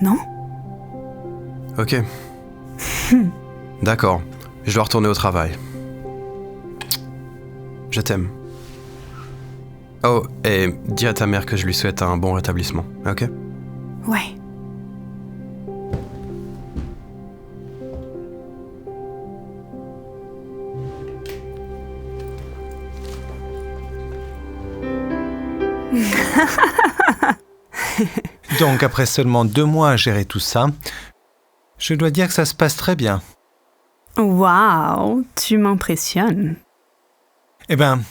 Non? Ok. D'accord. Je dois retourner au travail. Je t'aime. Oh, et dis à ta mère que je lui souhaite un bon rétablissement, ok? Ouais. Donc, après seulement 2 mois à gérer tout ça, je dois dire que ça se passe très bien. Waouh, tu m'impressionnes. Eh ben,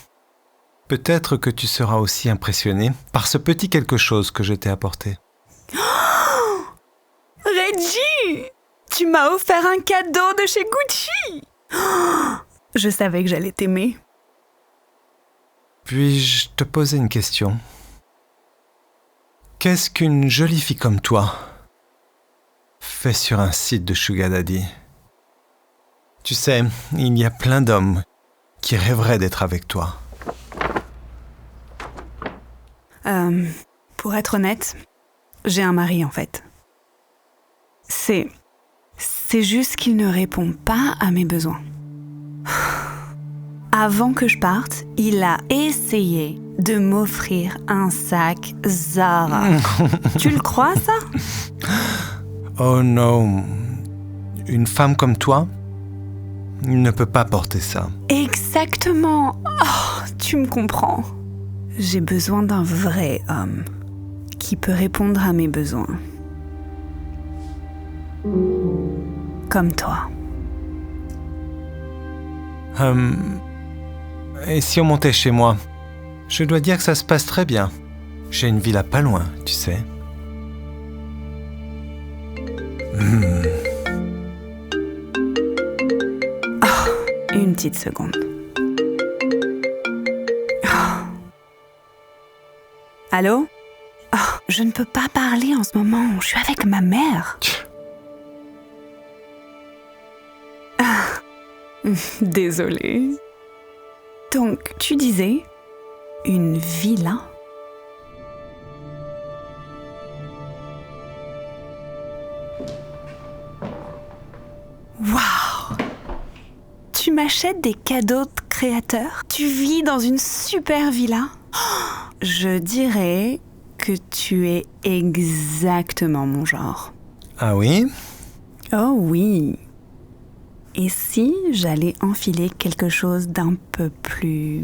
peut-être que tu seras aussi impressionné par ce petit quelque chose que je t'ai apporté. Oh Reggie! Tu m'as offert un cadeau de chez Gucci! Oh, je savais que j'allais t'aimer. Puis-je te poser une question? Qu'est-ce qu'une jolie fille comme toi fait sur un site de Sugar Daddy? Tu sais, il y a plein d'hommes qui rêveraient d'être avec toi. Pour être honnête, j'ai un mari en fait. C'est juste qu'il ne répond pas à mes besoins. Avant que je parte, il a essayé de m'offrir un sac Zara. Tu le crois, ça? Oh non, une femme comme toi ne peut pas porter ça. Exactement. Oh, tu me comprends. J'ai besoin d'un vrai homme qui peut répondre à mes besoins. Comme toi. Et si on montait chez moi? Je dois dire que ça se passe très bien. J'ai une villa pas loin, tu sais. Oh, une petite seconde. Oh. Allô? Oh, je ne peux pas parler en ce moment. Je suis avec ma mère. Désolée. Donc, tu disais une villa? Waouh! Tu m'achètes des cadeaux de créateurs? Tu vis dans une super villa? Oh, je dirais que tu es exactement mon genre. Ah oui? Oh oui. Et si j'allais enfiler quelque chose d'un peu plus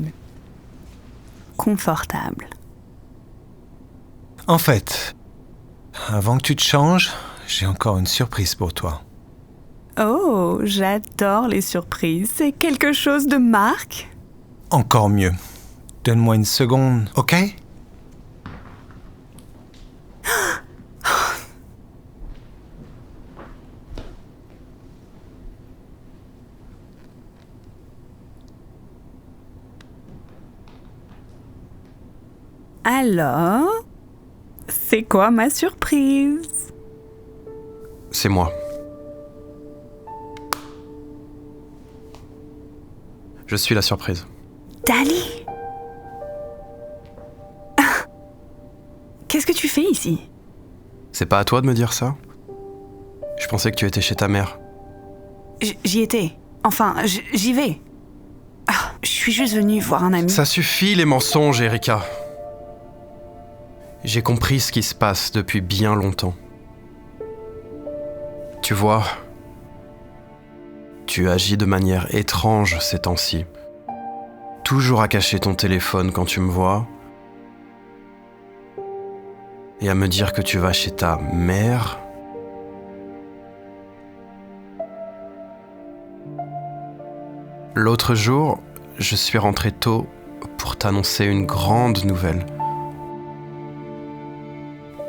confortable? En fait, avant que tu te changes, j'ai encore une surprise pour toi. Oh, j'adore les surprises. C'est quelque chose de marque? Encore mieux. Donne-moi une seconde, ok? Alors, c'est quoi ma surprise? C'est moi. Je suis la surprise. Dali? Qu'est-ce que tu fais ici? C'est pas à toi de me dire ça? Je pensais que tu étais chez ta mère. J'y étais. Enfin, j'y vais. Je suis juste venue voir un ami. Ça suffit les mensonges, Erika. J'ai compris ce qui se passe depuis bien longtemps. Tu vois, tu agis de manière étrange ces temps-ci. Toujours à cacher ton téléphone quand tu me vois. Et à me dire que tu vas chez ta mère. L'autre jour, je suis rentré tôt pour t'annoncer une grande nouvelle.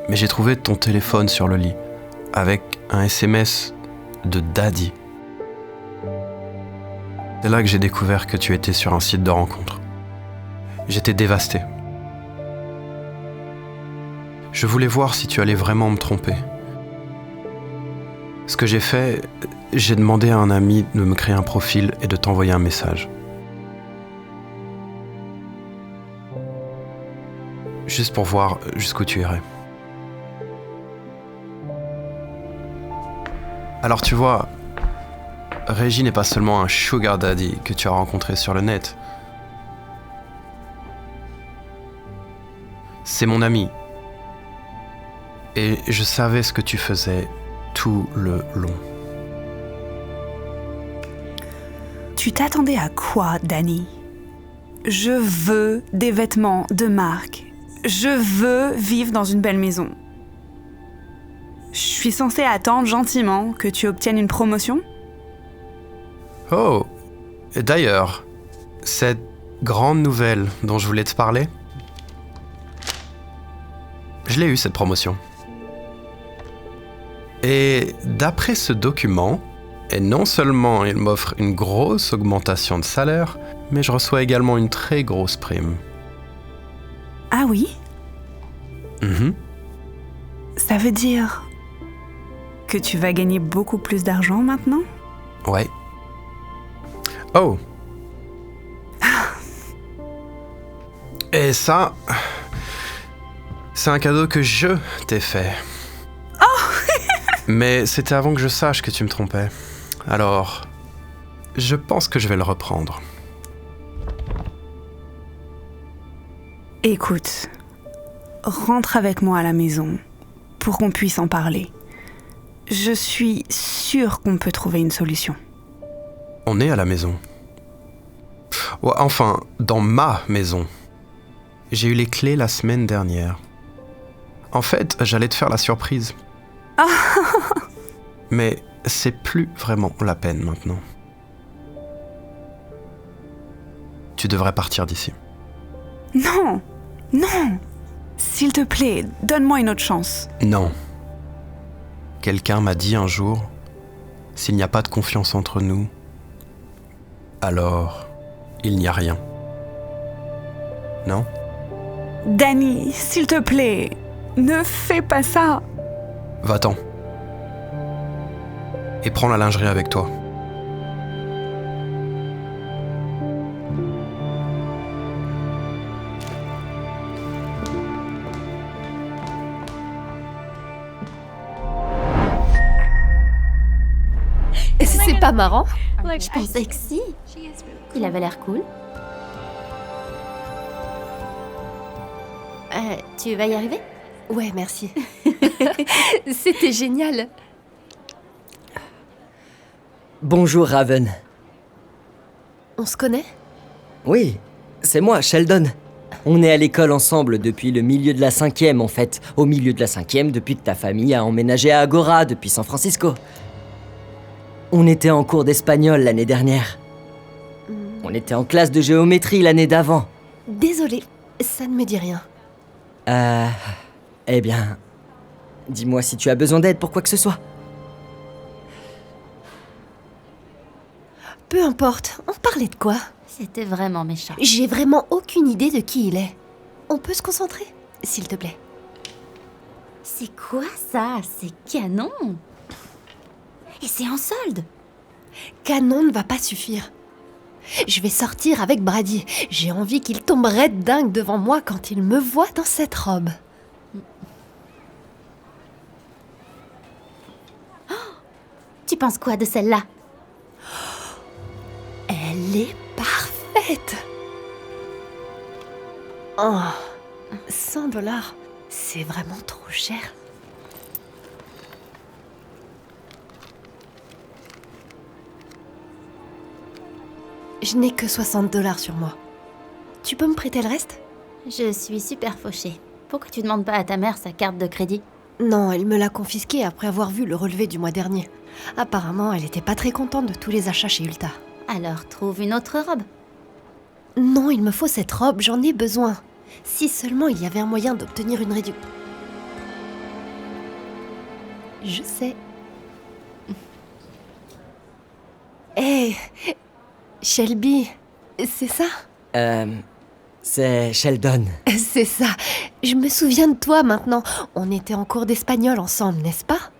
Mais j'ai trouvé ton téléphone sur le lit, avec un SMS de Daddy. C'est là que j'ai découvert que tu étais sur un site de rencontre. J'étais dévasté. Je voulais voir si tu allais vraiment me tromper. Ce que j'ai fait, j'ai demandé à un ami de me créer un profil et de t'envoyer un message. Juste pour voir jusqu'où tu irais. Alors tu vois, Reggie n'est pas seulement un sugar daddy que tu as rencontré sur le net. C'est mon ami. Et je savais ce que tu faisais tout le long. Tu t'attendais à quoi, Danny? Je veux des vêtements de marque. Je veux vivre dans une belle maison. Je suis censée attendre gentiment que tu obtiennes une promotion? Oh, et d'ailleurs, cette grande nouvelle dont je voulais te parler. Je l'ai eu cette promotion. Et d'après ce document, et non seulement il m'offre une grosse augmentation de salaire, mais je reçois également une très grosse prime. Ah oui? Ça veut dire que tu vas gagner beaucoup plus d'argent maintenant? Ouais. Oh! Et ça, c'est un cadeau que je t'ai fait. Mais c'était avant que je sache que tu me trompais. Alors, je pense que je vais le reprendre. Écoute, rentre avec moi à la maison pour qu'on puisse en parler. Je suis sûre qu'on peut trouver une solution. On est à la maison. Ouais, enfin, dans ma maison. J'ai eu les clés la semaine dernière. En fait, j'allais te faire la surprise. Mais c'est plus vraiment la peine maintenant. Tu devrais partir d'ici. Non, non. S'il te plaît, donne-moi une autre chance. Non. Quelqu'un m'a dit un jour, s'il n'y a pas de confiance entre nous, alors il n'y a rien. Non? Danny, s'il te plaît, ne fais pas ça. Va-t'en. Et prends la lingerie avec toi. C'est pas marrant? Je pensais que si. Il avait l'air cool. Tu vas y arriver? Ouais, merci. C'était génial. Bonjour, Raven. On se connaît? Oui, c'est moi, Sheldon. On est à l'école ensemble depuis le milieu de la 5e, en fait. Au milieu de la 5e, depuis que ta famille a emménagé à Agora, depuis San Francisco. On était en cours d'espagnol l'année dernière. On était en classe de géométrie l'année d'avant. Désolée, ça ne me dit rien. Eh bien... Dis-moi si tu as besoin d'aide pour quoi que ce soit. Peu importe, on parlait de quoi? C'était vraiment méchant. J'ai vraiment aucune idée de qui il est. On peut se concentrer, s'il te plaît. C'est quoi ça? C'est canon. Et c'est en solde. Canon ne va pas suffire. Je vais sortir avec Brady. J'ai envie qu'il tomberait de dingue devant moi quand il me voit dans cette robe. Oh, tu penses quoi de celle-là? Elle est parfaite. Oh, $100, c'est vraiment trop cher. Je n'ai que $60 sur moi. Tu peux me prêter le reste? Je suis super fauchée. Pourquoi tu demandes pas à ta mère sa carte de crédit? Non, elle me l'a confisquée après avoir vu le relevé du mois dernier. Apparemment, elle était pas très contente de tous les achats chez Ulta. Alors, trouve une autre robe. Non, il me faut cette robe, j'en ai besoin. Si seulement il y avait un moyen d'obtenir une réduction. Je sais. Hé, Shelby, c'est ça? C'est Sheldon. C'est ça. Je me souviens de toi maintenant. On était en cours d'espagnol ensemble, n'est-ce pas?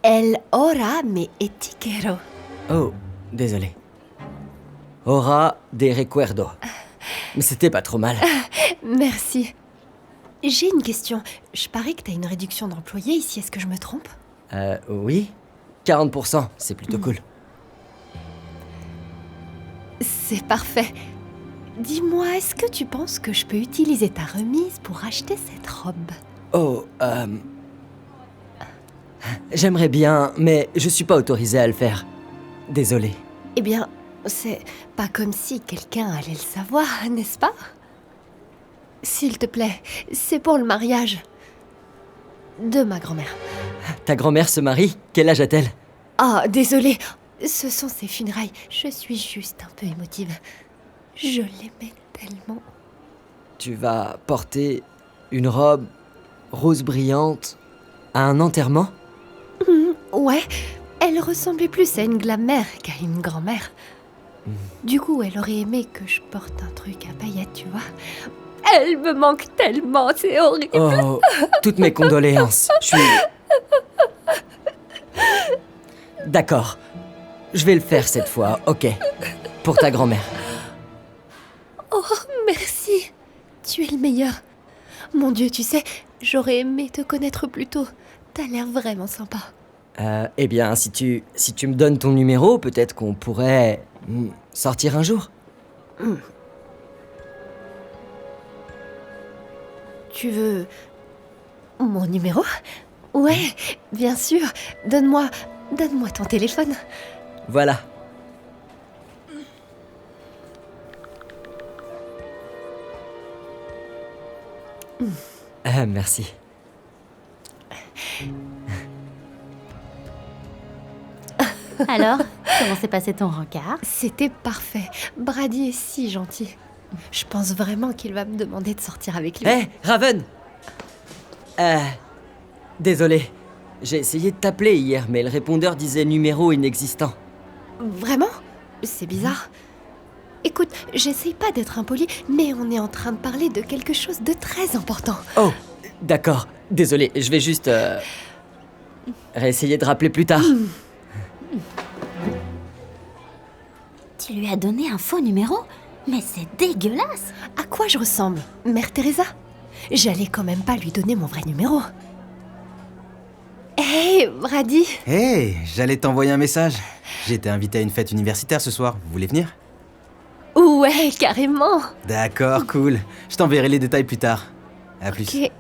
El hora me etiquero. Oh, désolé. Hora de recuerdo. Mais c'était pas trop mal. Merci. J'ai une question. Je parie que t'as une réduction d'employés ici, est-ce que je me trompe? Oui. 40%, c'est plutôt cool. C'est parfait. Dis-moi, est-ce que tu penses que je peux utiliser ta remise pour acheter cette robe? Oh, j'aimerais bien, mais je suis pas autorisé à le faire. Désolé. Eh bien, c'est pas comme si quelqu'un allait le savoir, n'est-ce pas? S'il te plaît, c'est pour le mariage de ma grand-mère. Ta grand-mère se marie? Quel âge a-t-elle? Ah, désolée. Ce sont ses funérailles. Je suis juste un peu émotive. Je l'aimais tellement. Tu vas porter une robe rose brillante à un enterrement? Ouais, elle ressemblait plus à une glam-mère qu'à une grand-mère. Du coup, elle aurait aimé que je porte un truc à paillettes, tu vois. Elle me manque tellement, c'est horrible. Oh, toutes mes condoléances. Je suis... D'accord. Je vais le faire cette fois, ok. Pour ta grand-mère. Oh, merci. Tu es le meilleur. Mon Dieu, tu sais, j'aurais aimé te connaître plus tôt. T'as l'air vraiment sympa. Eh bien, si tu me donnes ton numéro, peut-être qu'on pourrait sortir un jour. Tu veux mon numéro? Ouais, bien sûr. Donne-moi ton téléphone. Voilà. Merci. Alors, comment s'est passé ton rencard? C'était parfait. Brady est si gentil. Je pense vraiment qu'il va me demander de sortir avec lui. Hé, Raven! Désolé. J'ai essayé de t'appeler hier, mais le répondeur disait numéro inexistant. Vraiment? C'est bizarre. Écoute, j'essaye pas d'être impoli, mais on est en train de parler de quelque chose de très important. Oh, d'accord. Désolé, je vais juste... réessayer de rappeler plus tard. Tu lui as donné un faux numéro? Mais c'est dégueulasse! À quoi je ressemble? Mère Teresa? J'allais quand même pas lui donner mon vrai numéro. Hey, Brady! Hey, j'allais t'envoyer un message. J'ai été invité à une fête universitaire ce soir. Vous voulez venir? Ouais, carrément! D'accord, cool. Je t'enverrai les détails plus tard. À plus. Ok.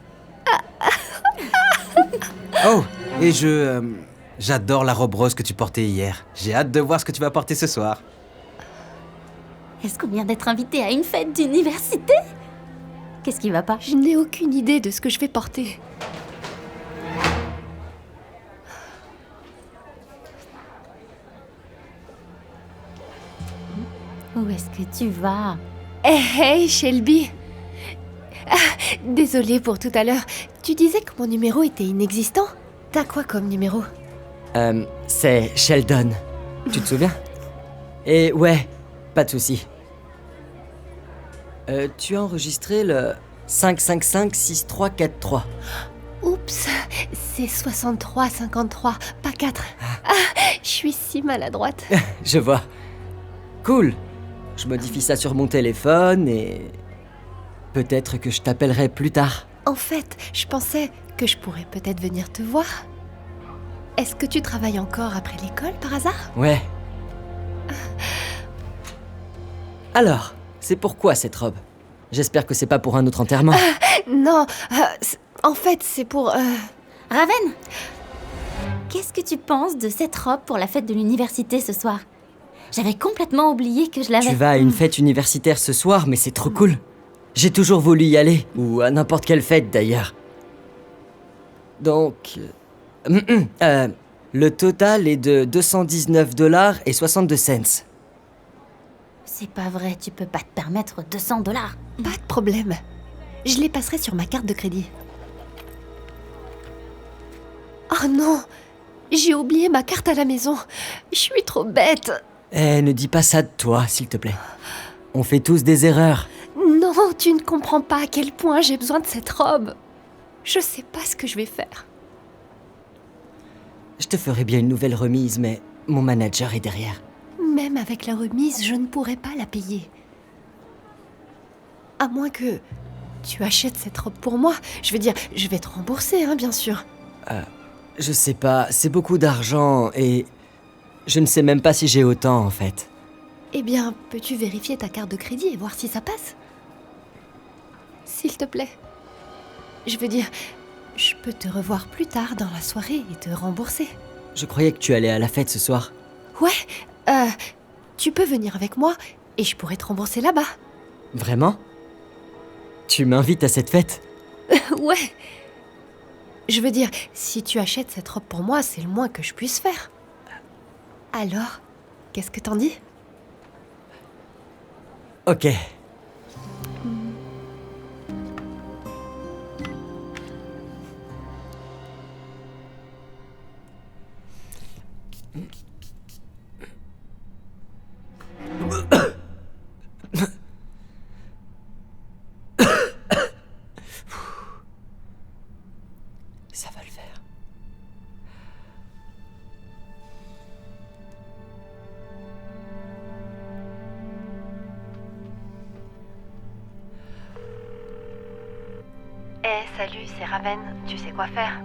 Oh, et j'adore la robe rose que tu portais hier. J'ai hâte de voir ce que tu vas porter ce soir. Est-ce qu'on vient d'être invité à une fête d'université? Qu'est-ce qui va pas? Je n'ai aucune idée de ce que je vais porter. Où est-ce que tu vas? Hey, Shelby! Désolée pour tout à l'heure. Tu disais que mon numéro était inexistant? T'as quoi comme numéro? C'est Sheldon. Tu te souviens? Et ouais, pas de souci. Tu as enregistré le 555-6343. Oups, c'est 63-53, pas 4. Je suis si maladroite. Je vois. Cool. Je modifie ça sur mon téléphone et... peut-être que je t'appellerai plus tard. En fait, je pensais que je pourrais peut-être venir te voir. Est-ce que tu travailles encore après l'école, par hasard? Ouais. Alors, c'est pourquoi cette robe? J'espère que c'est pas pour un autre enterrement. Non, en fait, c'est pour... Raven! Qu'est-ce que tu penses de cette robe pour la fête de l'université ce soir? J'avais complètement oublié que je l'avais... Tu vas à une fête universitaire ce soir, mais c'est trop cool. J'ai toujours voulu y aller, ou à n'importe quelle fête d'ailleurs. Donc... le total est de $219.62. C'est pas vrai, tu peux pas te permettre $200. Pas de problème. Je les passerai sur ma carte de crédit. Oh non! J'ai oublié ma carte à la maison. Je suis trop bête. Ne dis pas ça de toi, s'il te plaît. On fait tous des erreurs. Non, tu ne comprends pas à quel point j'ai besoin de cette robe. Je sais pas ce que je vais faire. Je te ferai bien une nouvelle remise, mais mon manager est derrière. Même avec la remise, je ne pourrais pas la payer. À moins que tu achètes cette robe pour moi. Je veux dire, je vais te rembourser, hein, bien sûr. Je sais pas, c'est beaucoup d'argent et... je ne sais même pas si j'ai autant, en fait. Eh bien, peux-tu vérifier ta carte de crédit et voir si ça passe? S'il te plaît. Je veux dire, je peux te revoir plus tard dans la soirée et te rembourser. Je croyais que tu allais à la fête ce soir. Ouais, tu peux venir avec moi et je pourrais te rembourser là-bas. Vraiment? Tu m'invites à cette fête? Ouais. Je veux dire, si tu achètes cette robe pour moi, c'est le moins que je puisse faire. Alors, qu'est-ce que t'en dis? Ok. Ça va le faire. Salut, c'est Raven. Tu sais quoi faire?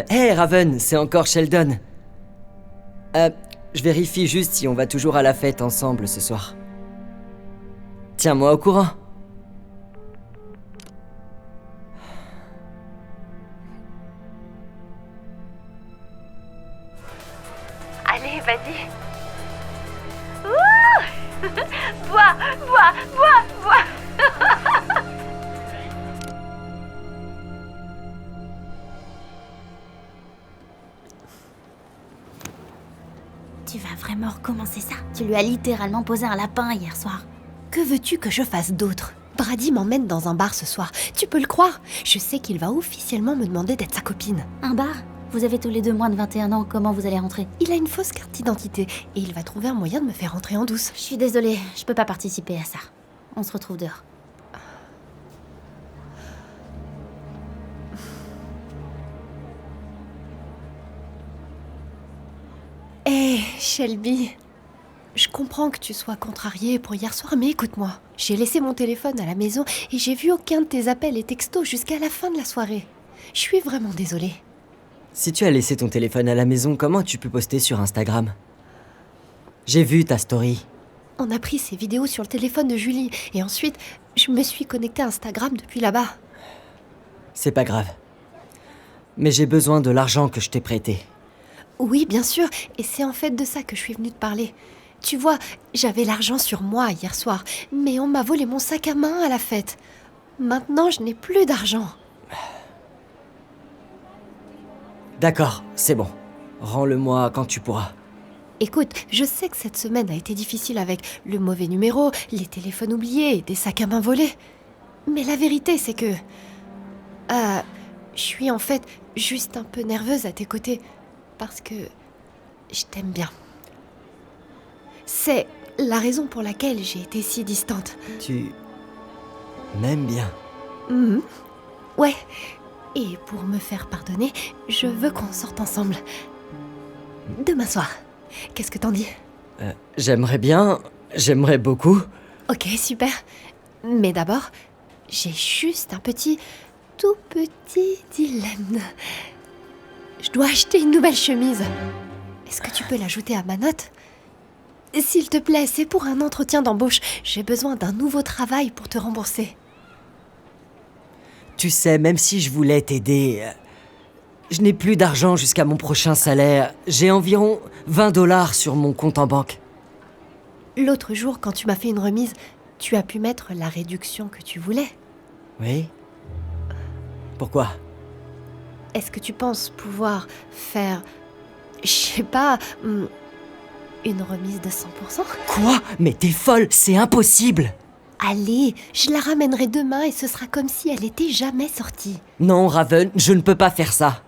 Hey Raven, c'est encore Sheldon. Je vérifie juste si on va toujours à la fête ensemble ce soir. Tiens-moi au courant. Allez, vas-y. Ouh bois, bois, bois, bois. Tu vas vraiment recommencer ça? Tu lui as littéralement posé un lapin hier soir. Que veux-tu que je fasse d'autre? Brady m'emmène dans un bar ce soir. Tu peux le croire? Je sais qu'il va officiellement me demander d'être sa copine. Un bar? Vous avez tous les deux moins de 21 ans, comment vous allez rentrer? Il a une fausse carte d'identité et il va trouver un moyen de me faire rentrer en douce. Je suis désolée, je peux pas participer à ça. On se retrouve dehors. Hé, Shelby, je comprends que tu sois contrariée pour hier soir, mais écoute-moi. J'ai laissé mon téléphone à la maison et j'ai vu aucun de tes appels et textos jusqu'à la fin de la soirée. Je suis vraiment désolée. Si tu as laissé ton téléphone à la maison, comment tu peux poster sur Instagram? J'ai vu ta story. On a pris ces vidéos sur le téléphone de Julie et ensuite, je me suis connectée à Instagram depuis là-bas. C'est pas grave. Mais j'ai besoin de l'argent que je t'ai prêté. Oui, bien sûr, et c'est en fait de ça que je suis venue te parler. Tu vois, j'avais l'argent sur moi hier soir, mais on m'a volé mon sac à main à la fête. Maintenant, je n'ai plus d'argent. D'accord, c'est bon. Rends-le-moi quand tu pourras. Écoute, je sais que cette semaine a été difficile avec le mauvais numéro, les téléphones oubliés et des sacs à main volés. Mais la vérité, c'est que... je suis en fait juste un peu nerveuse à tes côtés. Parce que je t'aime bien. C'est la raison pour laquelle j'ai été si distante. Tu m'aimes bien. Ouais. Et pour me faire pardonner, je veux qu'on sorte ensemble. Demain soir. Qu'est-ce que t'en dis? J'aimerais bien. J'aimerais beaucoup. Ok, super. Mais d'abord, j'ai juste un tout petit dilemme. Je dois acheter une nouvelle chemise. Est-ce que tu peux l'ajouter à ma note? S'il te plaît, c'est pour un entretien d'embauche. J'ai besoin d'un nouveau travail pour te rembourser. Tu sais, même si je voulais t'aider, je n'ai plus d'argent jusqu'à mon prochain salaire. J'ai environ 20 $ sur mon compte en banque. L'autre jour, quand tu m'as fait une remise, tu as pu mettre la réduction que tu voulais. Oui? Pourquoi? Est-ce que tu penses pouvoir faire, je sais pas, une remise de 100%? Quoi? Mais t'es folle, c'est impossible! Allez, je la ramènerai demain et ce sera comme si elle était jamais sortie. Non, Raven, je ne peux pas faire ça.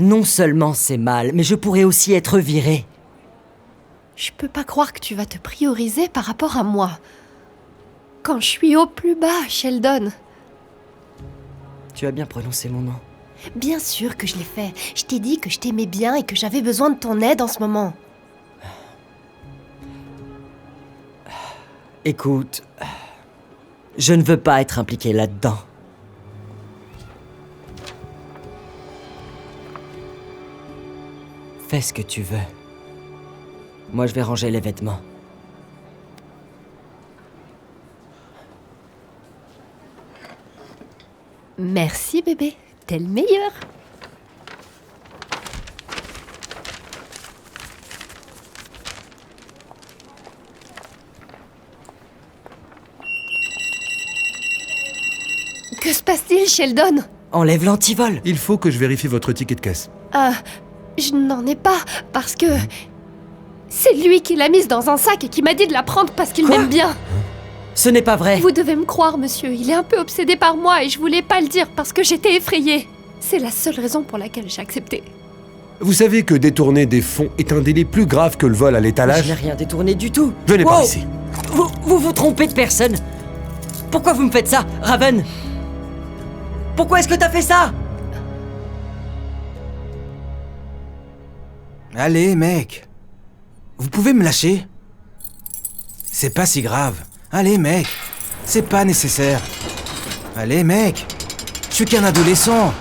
Non seulement c'est mal, mais je pourrais aussi être viré. Je peux pas croire que tu vas te prioriser par rapport à moi. Quand je suis au plus bas, Sheldon. Tu as bien prononcé mon nom. Bien sûr que je l'ai fait. Je t'ai dit que je t'aimais bien et que j'avais besoin de ton aide en ce moment. Écoute, je ne veux pas être impliqué là-dedans. Fais ce que tu veux. Moi, je vais ranger les vêtements. Merci, bébé. T'es le meilleur. Que se passe-t-il, Sheldon? Enlève l'antivol. Il faut que je vérifie votre ticket de caisse. Je n'en ai pas, parce que... C'est lui qui l'a mise dans un sac et qui m'a dit de la prendre parce qu'il m'aime bien. Ce n'est pas vrai. Vous devez me croire, monsieur. Il est un peu obsédé par moi et je voulais pas le dire parce que j'étais effrayée. C'est la seule raison pour laquelle j'ai accepté. Vous savez que détourner des fonds est un délit plus grave que le vol à l'étalage? Je n'ai rien détourné du tout. Venez par ici. Vous vous trompez de personne. Pourquoi vous me faites ça, Raven? Pourquoi est-ce que t'as fait ça? Allez, mec. Vous pouvez me lâcher? C'est pas si grave. Allez, mec. C'est pas nécessaire. Allez, mec. Je suis qu'un adolescent.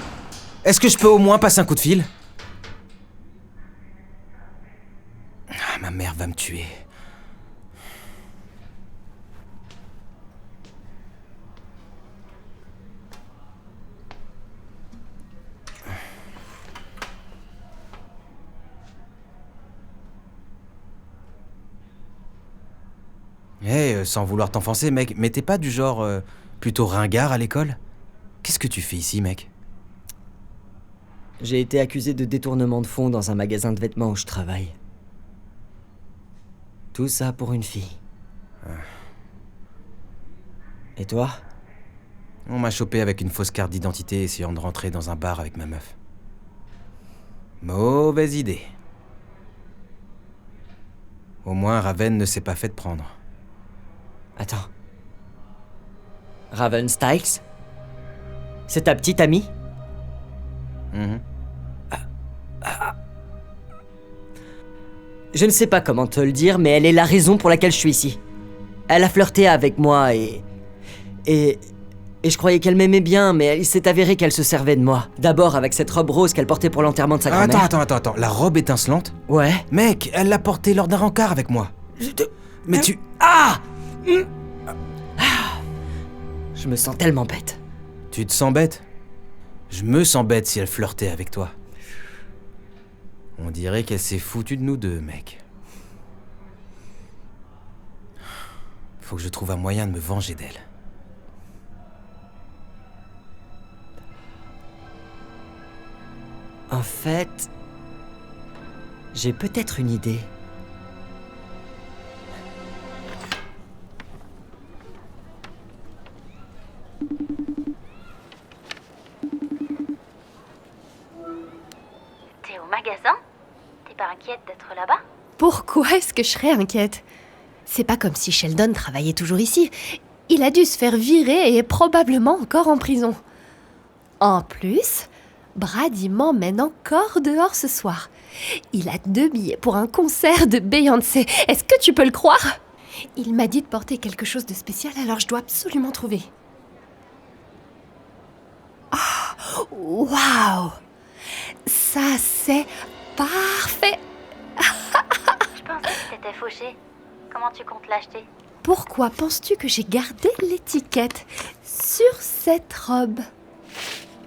Est-ce que je peux au moins passer un coup de fil? Ah, ma mère va me tuer. Sans vouloir t'enfoncer, mec, mais t'es pas du genre plutôt ringard à l'école? Qu'est-ce que tu fais ici, mec? J'ai été accusé de détournement de fonds dans un magasin de vêtements où je travaille. Tout ça pour une fille. Et toi? On m'a chopé avec une fausse carte d'identité essayant de rentrer dans un bar avec ma meuf. Mauvaise idée. Au moins, Raven ne s'est pas fait prendre. Attends. Raven Styles? C'est ta petite amie? Je ne sais pas comment te le dire, mais elle est la raison pour laquelle je suis ici. Elle a flirté avec moi et je croyais qu'elle m'aimait bien, mais il s'est avéré qu'elle se servait de moi. D'abord avec cette robe rose qu'elle portait pour l'enterrement de sa grand-mère. Attends. La robe étincelante? Ouais. Mec, elle l'a portée lors d'un rencard avec moi. Mais tu... Je me sens tellement bête. Tu te sens bête? Je me sens bête si elle flirtait avec toi. On dirait qu'elle s'est foutue de nous deux, mec. Faut que je trouve un moyen de me venger d'elle. En fait, j'ai peut-être une idée. T'es au magasin? T'es pas inquiète d'être là-bas? Pourquoi est-ce que je serais inquiète? C'est pas comme si Sheldon travaillait toujours ici. Il a dû se faire virer et est probablement encore en prison. En plus, Brad y m'emmène encore dehors ce soir. Il a 2 billets pour un concert de Beyoncé. Est-ce que tu peux le croire? Il m'a dit de porter quelque chose de spécial, alors je dois absolument trouver. Oh, waouh! Ça, c'est parfait! Je pensais que t'étais fauchée. Comment tu comptes l'acheter? Pourquoi penses-tu que j'ai gardé l'étiquette sur cette robe?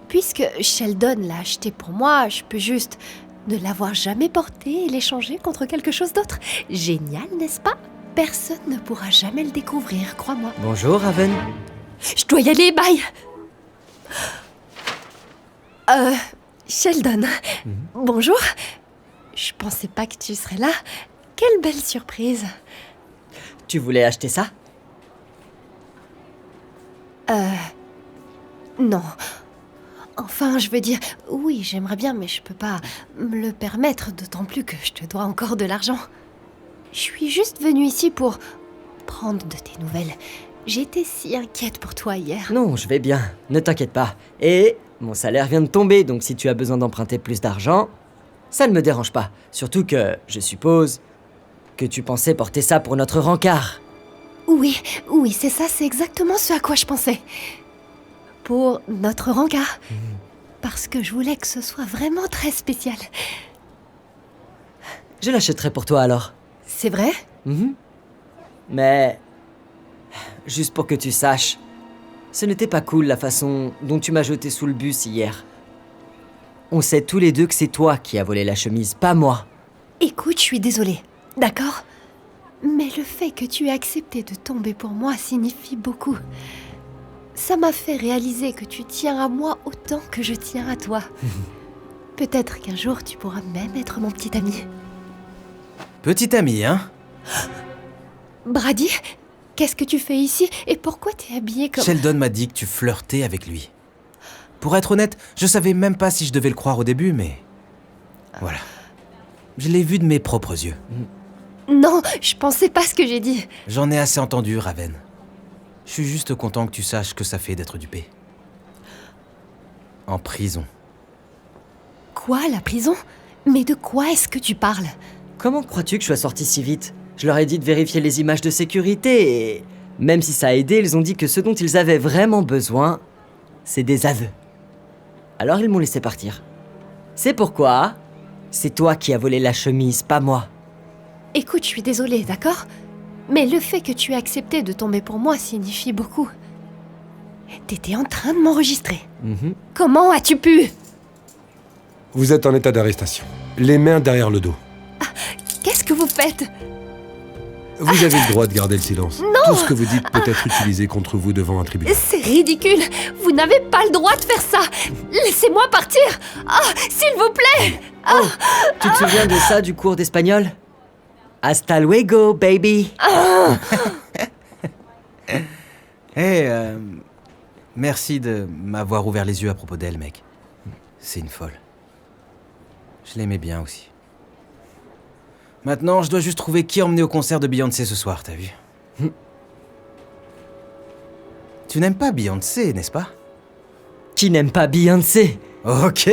Puisque Sheldon l'a achetée pour moi, je peux juste ne l'avoir jamais portée et l'échanger contre quelque chose d'autre. Génial, n'est-ce pas? Personne ne pourra jamais le découvrir, crois-moi. Bonjour, Raven. Je dois y aller, bye! Sheldon, bonjour. Je pensais pas que tu serais là. Quelle belle surprise. Tu voulais acheter ça? Non. Enfin, je veux dire, oui, j'aimerais bien, mais je peux pas me le permettre, d'autant plus que je te dois encore de l'argent. Je suis juste venue ici pour prendre de tes nouvelles. J'étais si inquiète pour toi hier. Non, je vais bien, ne t'inquiète pas. Et mon salaire vient de tomber, donc si tu as besoin d'emprunter plus d'argent, ça ne me dérange pas. Surtout que, je suppose, que tu pensais porter ça pour notre rencard. Oui, c'est ça, c'est exactement ce à quoi je pensais. Pour notre rencard. Parce que je voulais que ce soit vraiment très spécial. Je l'achèterai pour toi alors. C'est vrai? Mais... juste pour que tu saches, ce n'était pas cool la façon dont tu m'as jeté sous le bus hier. On sait tous les deux que c'est toi qui as volé la chemise, pas moi. Écoute, je suis désolée, d'accord? Mais le fait que tu aies accepté de tomber pour moi signifie beaucoup. Ça m'a fait réaliser que tu tiens à moi autant que je tiens à toi. Peut-être qu'un jour tu pourras même être mon petit ami. Petite amie, hein? Brady, qu'est-ce que tu fais ici et pourquoi t'es habillé comme... Sheldon m'a dit que tu flirtais avec lui. Pour être honnête, je savais même pas si je devais le croire au début, mais... Voilà. Je l'ai vu de mes propres yeux. Non, je pensais pas ce que j'ai dit. J'en ai assez entendu, Raven. Je suis juste content que tu saches ce que ça fait d'être dupé. En prison. Quoi, la prison? Mais de quoi est-ce que tu parles? Comment crois-tu que je sois sorti si vite? Je leur ai dit de vérifier les images de sécurité et... Même si ça a aidé, ils ont dit que ce dont ils avaient vraiment besoin, c'est des aveux. Alors ils m'ont laissé partir. C'est pourquoi... C'est toi qui as volé la chemise, pas moi. Écoute, je suis désolée, d'accord? Mais le fait que tu aies accepté de tomber pour moi signifie beaucoup. T'étais en train de m'enregistrer. Comment as-tu pu? Vous êtes en état d'arrestation. Les mains derrière le dos. Qu'est-ce que vous faites? Vous avez le droit de garder le silence. Non! Tout ce que vous dites peut être utilisé contre vous devant un tribunal. C'est ridicule! Vous n'avez pas le droit de faire ça! Laissez-moi partir! Ah, s'il vous plaît! Oh, tu te souviens de ça du cours d'espagnol? Hasta luego, baby! Merci de m'avoir ouvert les yeux à propos d'elle, mec. C'est une folle. Je l'aimais bien aussi. Maintenant, je dois juste trouver qui emmener au concert de Beyoncé ce soir, t'as vu? Tu n'aimes pas Beyoncé, n'est-ce pas? Qui n'aime pas Beyoncé? Ok!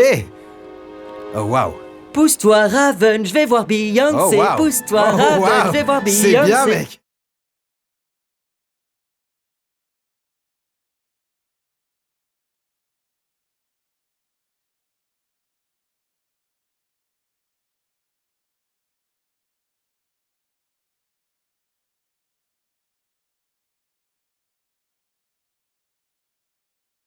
Oh, waouh! Pousse-toi, Raven, je vais voir Beyoncé. Oh, wow. Pousse-toi, Oh, Raven, wow. je vais voir Beyoncé. C'est bien, mec!